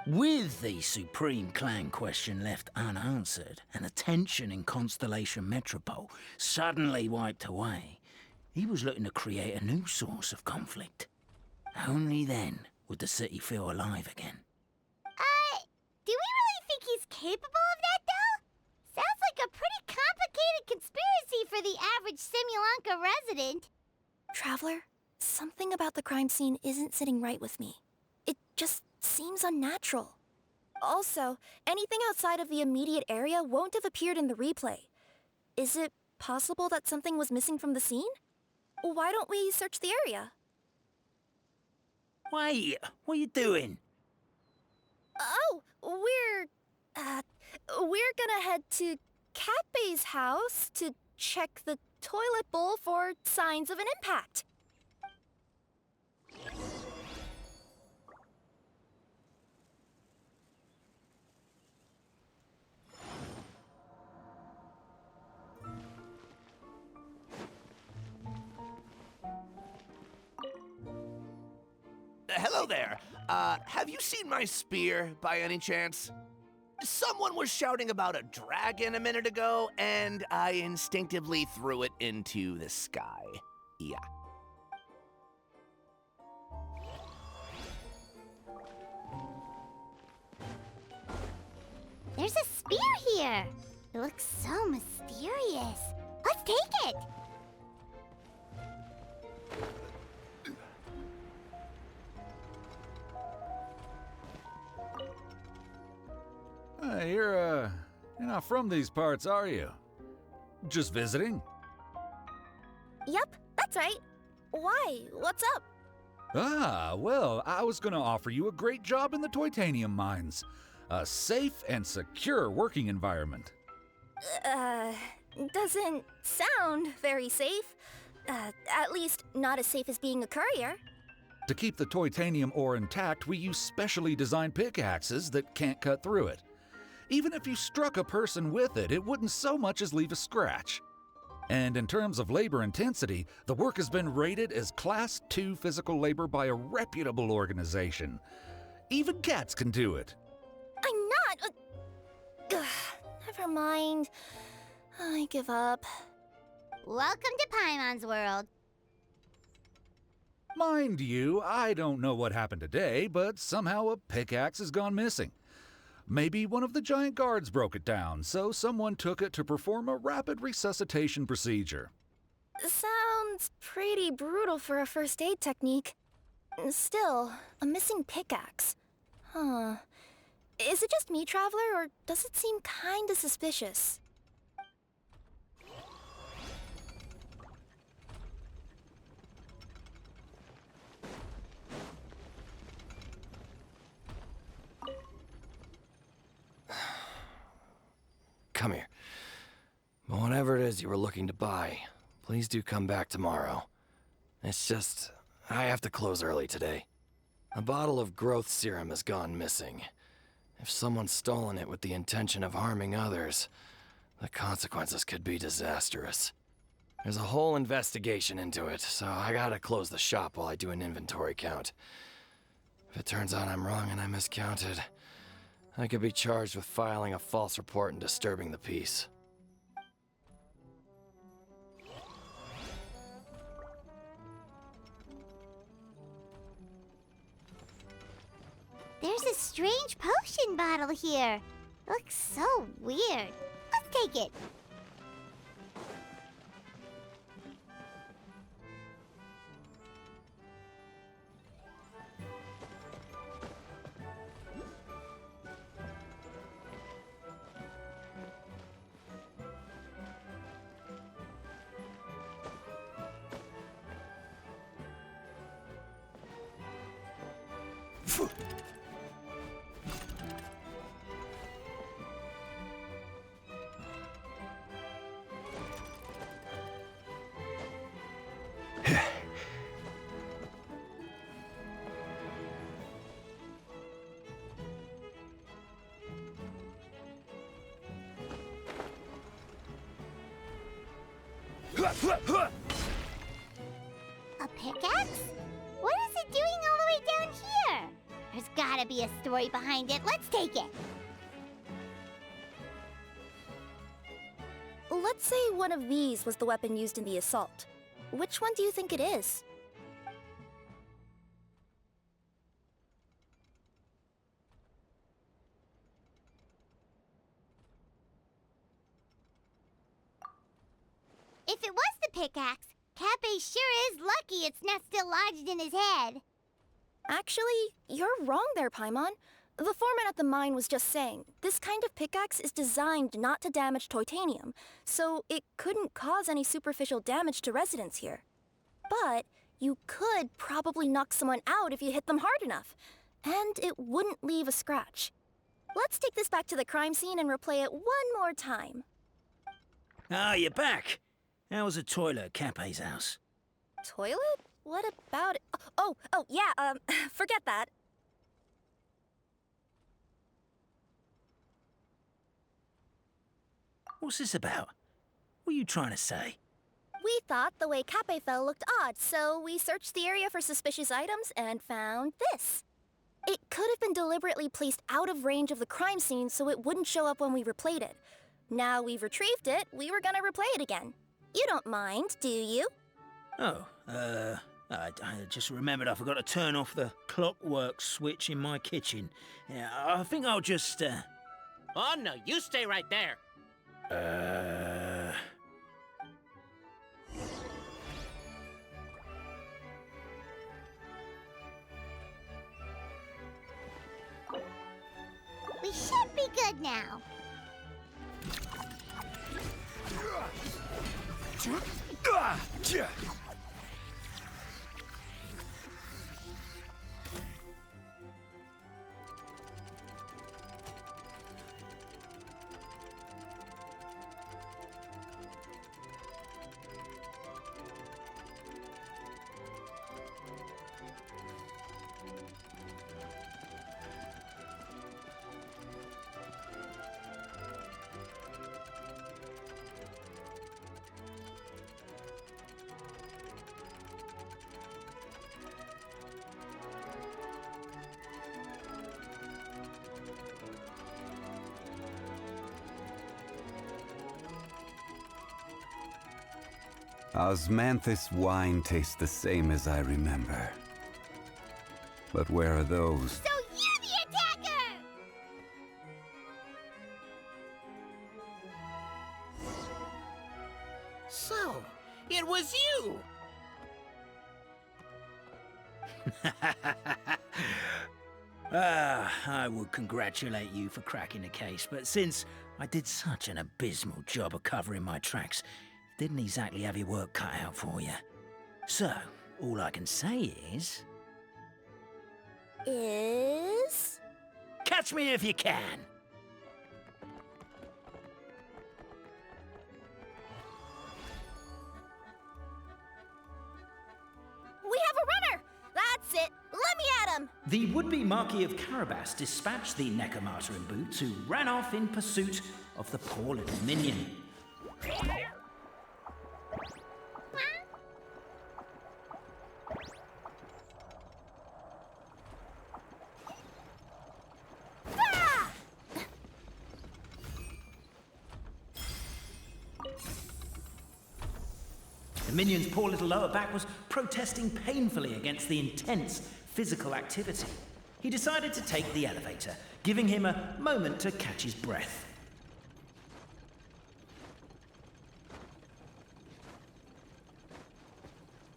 With the Supreme Clan question left unanswered and the tension in Constellation Metropole suddenly wiped away, he was looking to create a new source of conflict. Only then would the city feel alive again. Do we really think he's capable of that, though? Sounds like a pretty complicated conspiracy for the average Simulanka resident. Traveler, something about the crime scene isn't sitting right with me. It just seems unnatural. Also, anything outside of the immediate area won't have appeared in the replay. Is it possible that something was missing from the scene? Why don't we search the area? Wait, what are you doing? Oh, we're gonna head to Catbay's house to check the toilet bowl for signs of an impact. Hello there. Have you seen my spear by any chance? Someone was shouting about a dragon a minute ago, and I instinctively threw it into the sky. Yeah. There's a spear here. It looks so mysterious. Let's take it. You're not from these parts, are you? Just visiting? Yep, that's right. Why? What's up? Ah, well, I was gonna offer you a great job in the Titanium mines. A safe and secure working environment. Doesn't sound very safe. At least not as safe as being a courier. To keep the titanium ore intact, we use specially designed pickaxes that can't cut through it. Even if you struck a person with it, it wouldn't so much as leave a scratch. And in terms of labor intensity, the work has been rated as Class 2 physical labor by a reputable organization. Even cats can do it. I'm not... never mind. I give up. Welcome to Paimon's world. Mind you, I don't know what happened today, but somehow a pickaxe has gone missing. Maybe one of the giant guards broke it down, so someone took it to perform a rapid resuscitation procedure. Sounds pretty brutal for a first aid technique. Still, a missing pickaxe. Huh. Is it just me, Traveler, or does it seem kinda suspicious? Come here. But whatever it is you were looking to buy, please do come back tomorrow. It's just, I have to close early today. A bottle of growth serum has gone missing. If someone's stolen it with the intention of harming others, the consequences could be disastrous. There's a whole investigation into it, so I gotta close the shop while I do an inventory count. If it turns out I'm wrong and I miscounted, I could be charged with filing a false report and disturbing the peace. There's a strange potion bottle here. Looks so weird. Let's take it. A pickaxe? What is it doing all the way down here? There's gotta be a story behind it. Let's take it. Let's say one of these was the weapon used in the assault. Which one do you think it is? If it was the pickaxe, Cappe sure is lucky it's not still lodged in his head. Actually, you're wrong there, Paimon. The foreman at the mine was just saying, this kind of pickaxe is designed not to damage titanium, so it couldn't cause any superficial damage to residents here. But you could probably knock someone out if you hit them hard enough, and it wouldn't leave a scratch. Let's take this back to the crime scene and replay it one more time. Ah, you're back. How was the toilet at Cappe's house? Toilet? What about it? Oh, yeah, forget that. What's this about? What are you trying to say? We thought the way Cappe fell looked odd, so we searched the area for suspicious items and found this. It could have been deliberately placed out of range of the crime scene so it wouldn't show up when we replayed it. Now we've retrieved it, we were gonna replay it again. You don't mind, do you? Oh, I just remembered I forgot to turn off the clockwork switch in my kitchen. Yeah, I think I'll just, Oh, no, you stay right there. We should be good now. Osmanthus wine tastes the same as I remember. But where are those? So you're the attacker! So, it was you! I would congratulate you for cracking the case, but since I did such an abysmal job of covering my tracks, didn't exactly have your work cut out for you. So, all I can say is... Catch me if you can! We have a runner! That's it! Let me at him! The would-be Marquis of Carabas dispatched the Necromata in boots, who ran off in pursuit of the poor little minion. The minion's poor little lower back was protesting painfully against the intense physical activity. He decided to take the elevator, giving him a moment to catch his breath.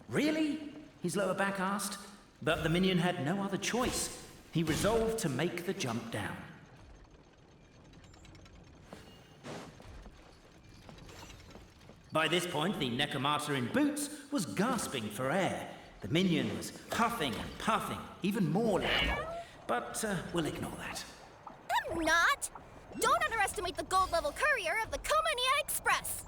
Really? His lower back asked. But the minion had no other choice. He resolved to make the jump down. By this point, the Necromata in boots was gasping for air. The minion was huffing and puffing, even more loudly. But we'll ignore that. I'm not! Don't underestimate the gold-level courier of the Komania Express!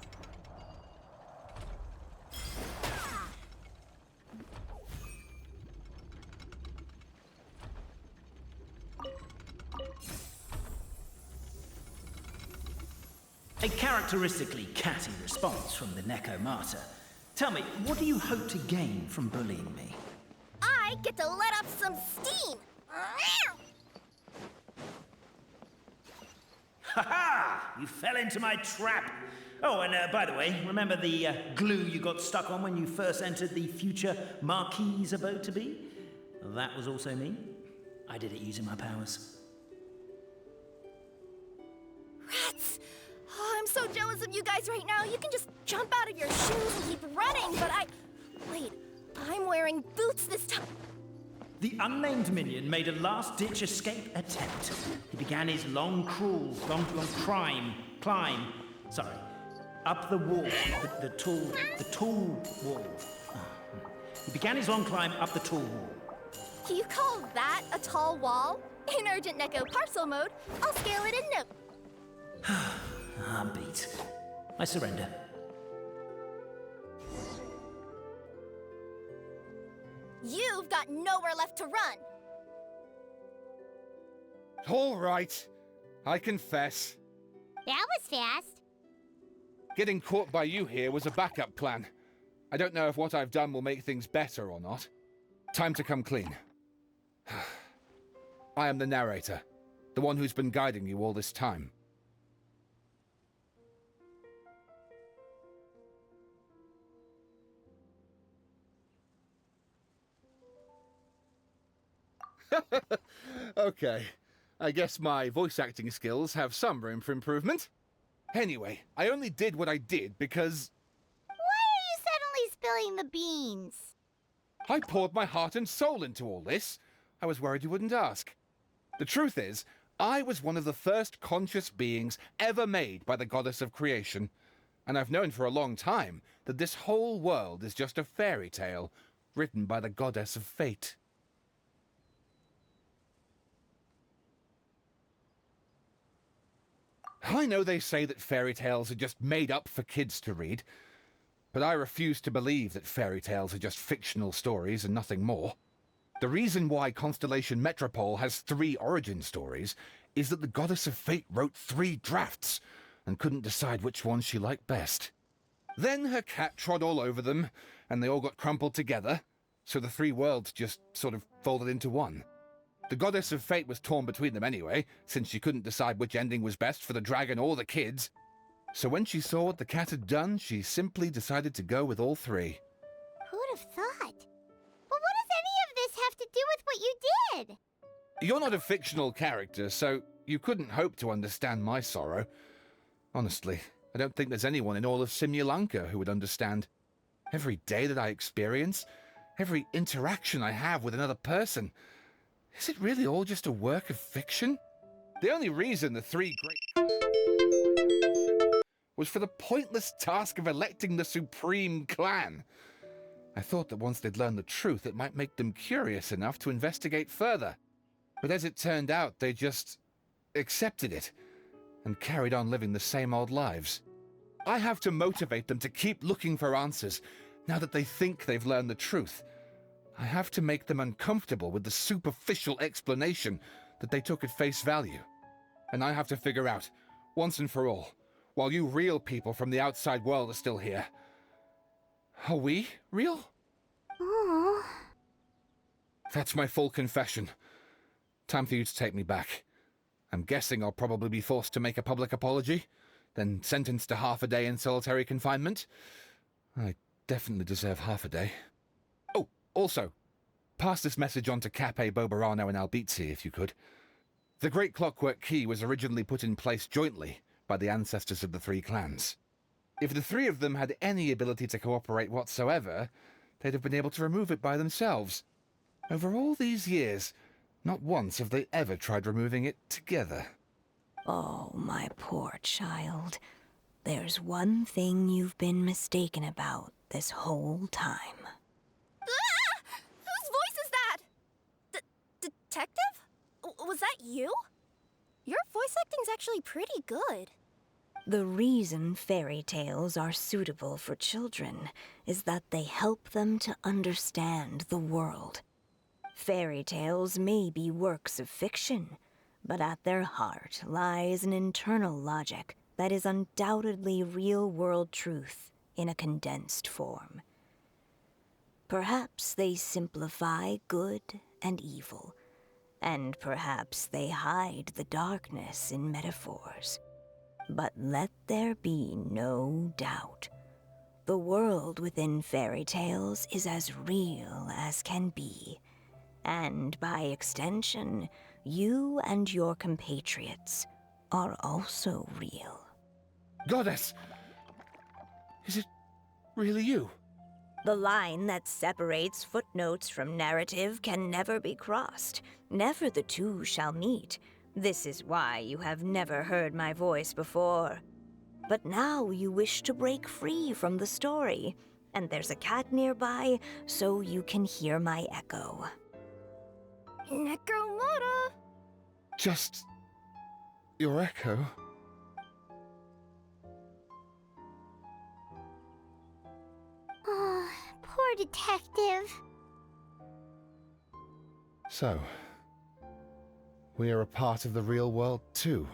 A characteristically catty response from the Necomata. Tell me, what do you hope to gain from bullying me? I get to let off some steam! Ha-ha! You fell into my trap! Oh, and by the way, remember the glue you got stuck on when you first entered the future Marquis's abode-to-be? That was also me. I did it using my powers. Rats! Oh, I'm so jealous of you guys right now. You can just jump out of your shoes and keep running, but Wait, I'm wearing boots this time. The unnamed minion made a last-ditch escape attempt. He began his long climb, up the wall, the tall wall. He began his long climb up the tall wall. Do you call that a tall wall? In urgent Neko parcel mode, I'll scale it in no... I'm beat. I surrender. You've got nowhere left to run. All right. I confess. That was fast. Getting caught by you here was a backup plan. I don't know if what I've done will make things better or not. Time to come clean. I am the narrator, the one who's been guiding you all this time. Okay, I guess my voice acting skills have some room for improvement. Anyway, I only did what I did because... Why are you suddenly spilling the beans? I poured my heart and soul into all this. I was worried you wouldn't ask. The truth is, I was one of the first conscious beings ever made by the goddess of creation. And I've known for a long time that this whole world is just a fairy tale written by the goddess of fate. I know they say that fairy tales are just made up for kids to read, but I refuse to believe that fairy tales are just fictional stories and nothing more. The reason why Constellation Metropole has 3 origin stories is that the Goddess of Fate wrote 3 drafts and couldn't decide which one she liked best. Then her cat trod all over them, and they all got crumpled together, so the 3 worlds just sort of folded into one. The Goddess of Fate was torn between them anyway, since she couldn't decide which ending was best for the dragon or the kids. So when she saw what the cat had done, she simply decided to go with all 3. Who'd have thought? But what does any of this have to do with what you did? You're not a fictional character, so you couldn't hope to understand my sorrow. Honestly, I don't think there's anyone in all of Simulanka who would understand. Every day that I experience, every interaction I have with another person, is it really all just a work of fiction? The only reason the 3 great... was for the pointless task of electing the supreme clan. I thought that once they'd learned the truth, it might make them curious enough to investigate further. But as it turned out, they just accepted it and carried on living the same old lives. I have to motivate them to keep looking for answers now that they think they've learned the truth. I have to make them uncomfortable with the superficial explanation that they took at face value. And I have to figure out, once and for all, while you real people from the outside world are still here, are we real? Aww. That's my full confession. Time for you to take me back. I'm guessing I'll probably be forced to make a public apology, then sentenced to half a day in solitary confinement. I definitely deserve half a day. Oh, also, pass this message on to Cape, Boberano, and Albizzi, if you could. The Great Clockwork Key was originally put in place jointly by the ancestors of the 3 clans. If the 3 of them had any ability to cooperate whatsoever, they'd have been able to remove it by themselves. Over all these years, not once have they ever tried removing it together. Oh, my poor child. There's one thing you've been mistaken about this whole time. Ah! Whose voice is that? Detective? Was that you? Your voice acting's actually pretty good. The reason fairy tales are suitable for children is that they help them to understand the world. Fairy tales may be works of fiction, but at their heart lies an internal logic that is undoubtedly real-world truth in a condensed form. Perhaps they simplify good and evil, and perhaps they hide the darkness in metaphors. But let there be no doubt. The world within fairy tales is as real as can be. And by extension, you and your compatriots are also real. Goddess! Is it really you? The line that separates footnotes from narrative can never be crossed. Never the two shall meet. This is why you have never heard my voice before. But now you wish to break free from the story, and there's a cat nearby, so you can hear my echo. Necromora! Just... your echo? Oh, poor detective. So, we are a part of the real world too.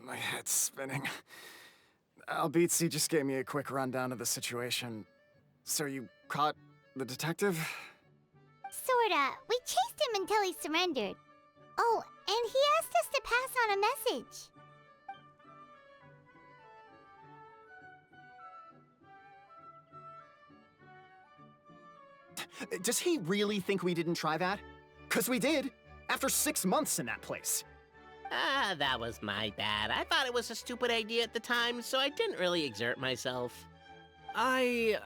My head's spinning. Albizzi just gave me a quick rundown of the situation. So you caught the detective? Sorta. We chased him until he surrendered. Oh, and he asked us to pass on a message. Does he really think we didn't try that? 'Cause we did, after 6 months in that place. Ah, that was my bad. I thought it was a stupid idea at the time, so I didn't really exert myself. I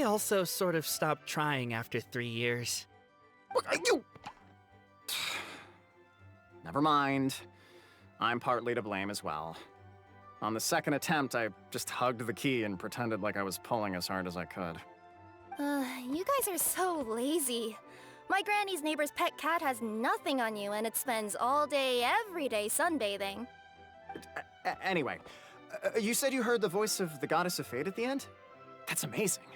also sort of stopped trying after 3 years. You... Never mind. I'm partly to blame as well. On the second attempt, I just hugged the key and pretended like I was pulling as hard as I could. You guys are so lazy. My granny's neighbor's pet cat has nothing on you, and it spends all day, every day sunbathing. Anyway, you said you heard the voice of the Goddess of Fate at the end? That's amazing.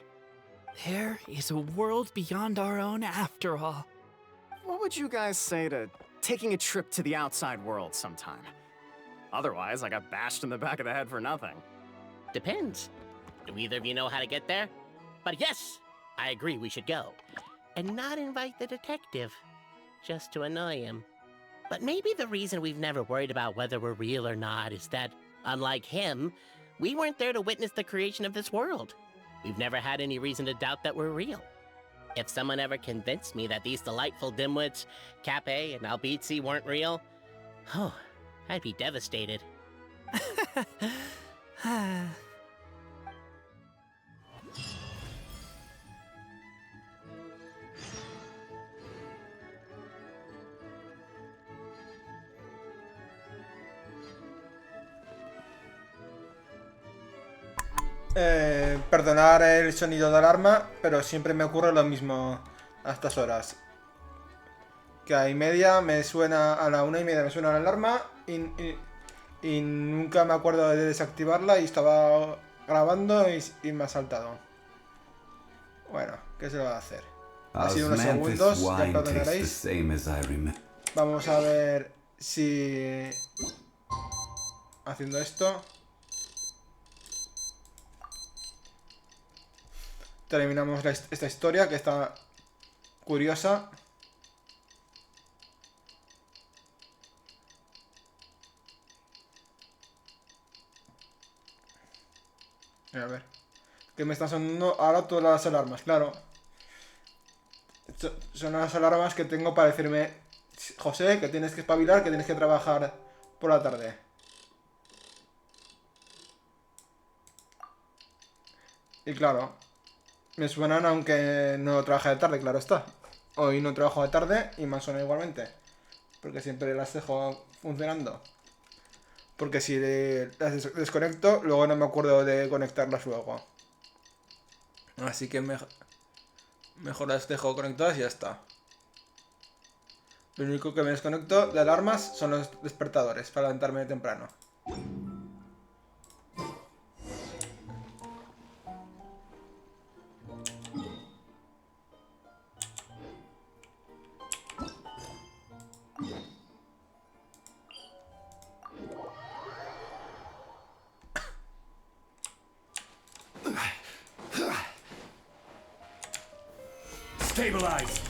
There is a world beyond our own after all. What would you guys say to taking a trip to the outside world sometime? Otherwise, I got bashed in the back of the head for nothing. Depends. Do either of you know how to get there? But yes, I agree we should go. And not invite the detective, just to annoy him. But maybe the reason we've never worried about whether we're real or not is that, unlike him, we weren't there to witness the creation of this world. We've never had any reason to doubt that we're real. If someone ever convinced me that these delightful dimwits, Cape and Albizzi, weren't real, oh, I'd be devastated. Perdonar el sonido de alarma, pero siempre me ocurre lo mismo a estas horas. Que a 1:30 me suena, a la 1:30 me suena la alarma y nunca me acuerdo de desactivarla y estaba grabando y me ha saltado. Bueno, ¿qué se le va a hacer? Ha sido unos segundos, ya perdonaréis. Vamos a ver si... haciendo esto... terminamos esta historia que está curiosa. A ver. Que me están sonando ahora todas las alarmas, claro. Son las alarmas que tengo para decirme: José, que tienes que espabilar, que tienes que trabajar por la tarde. Y claro, me suenan aunque no trabaje de tarde, claro está. Hoy no trabajo de tarde y me suena igualmente. Porque siempre las dejo funcionando. Porque si las desconecto, luego no me acuerdo de conectarlas luego. Así que mejor las dejo conectadas y ya está. Lo único que me desconecto de alarmas son los despertadores para levantarme temprano. Stabilize.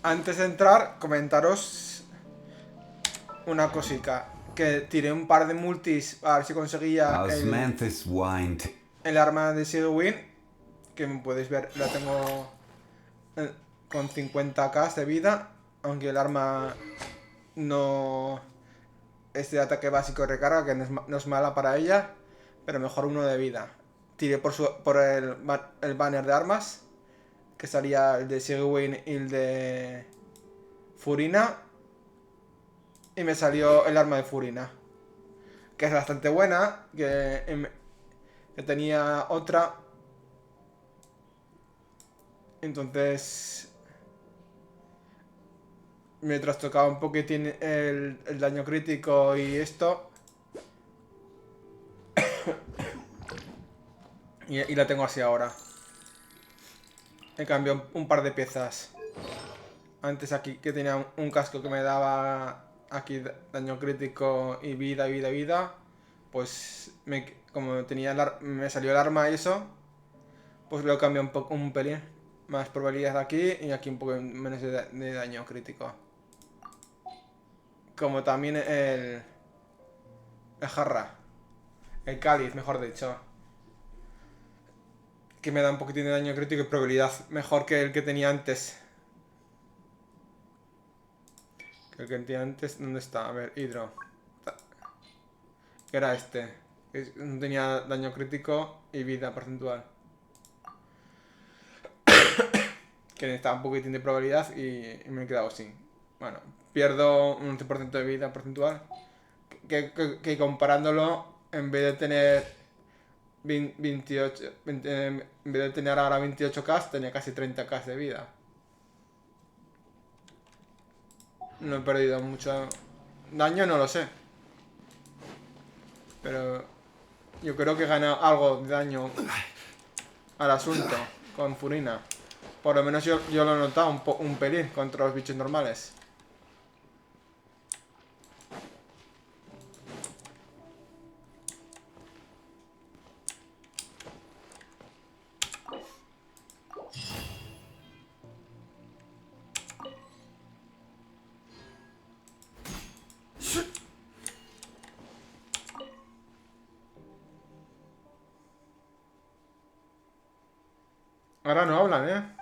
Antes de entrar, comentaros una cosita. Que tiré un par de multis a ver si conseguía el arma de Sigewin. Que me podéis ver, la tengo con 50k de vida. Aunque el arma no es de ataque básico de recarga, que no es mala para ella. Pero mejor uno de vida. Tiré por el banner de armas. Que salía el de Sigewin y el de Furina. Y me salió el arma de Furina. Que es bastante buena. Que tenía otra. Entonces me trastocaba un poquitín el daño crítico y esto. y la tengo así ahora. He cambiado un par de piezas. Antes aquí que tenía un casco que me daba aquí daño crítico y vida. Pues como me salió el arma y eso, pues lo he cambiado un pelín. Más probabilidad aquí y aquí un poco menos de daño crítico. Como también el jarra. El cáliz, mejor dicho. Que me da un poquitín de daño crítico y probabilidad mejor que el que tenía antes. El que tenía antes, ¿dónde está? A ver, hidro. Que era este. No tenía daño crítico y vida porcentual. Que necesitaba un poquitín de probabilidad y me he quedado así. Bueno, pierdo un 11% de vida porcentual. Que comparándolo, en vez de tener 28, en vez de tener ahora 28k, tenía casi 30k de vida. No he perdido mucho daño, no lo sé. Pero yo creo que he ganado algo de daño al asunto con Furina. Por lo menos yo lo he notado un pelín contra los bichos normales. Ahora no hablan, ¿eh?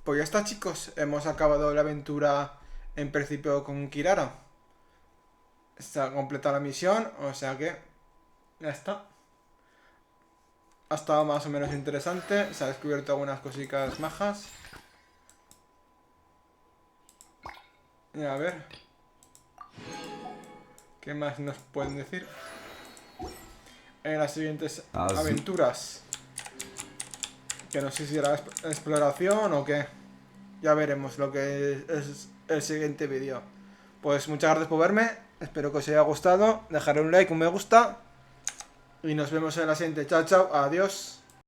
Pues ya está, chicos. Hemos acabado la aventura en principio con Kirara. Está completada la misión, o sea que ya está. Ha estado más o menos interesante. Se ha descubierto algunas cositas majas. Y a ver. ¿Qué más nos pueden decir? En las siguientes aventuras. Que no sé si será exploración o qué. Ya veremos lo que es el siguiente vídeo. Pues muchas gracias por verme. Espero que os haya gustado. Dejaré un like, un me gusta. Y nos vemos en la siguiente. Chao, chao. Adiós.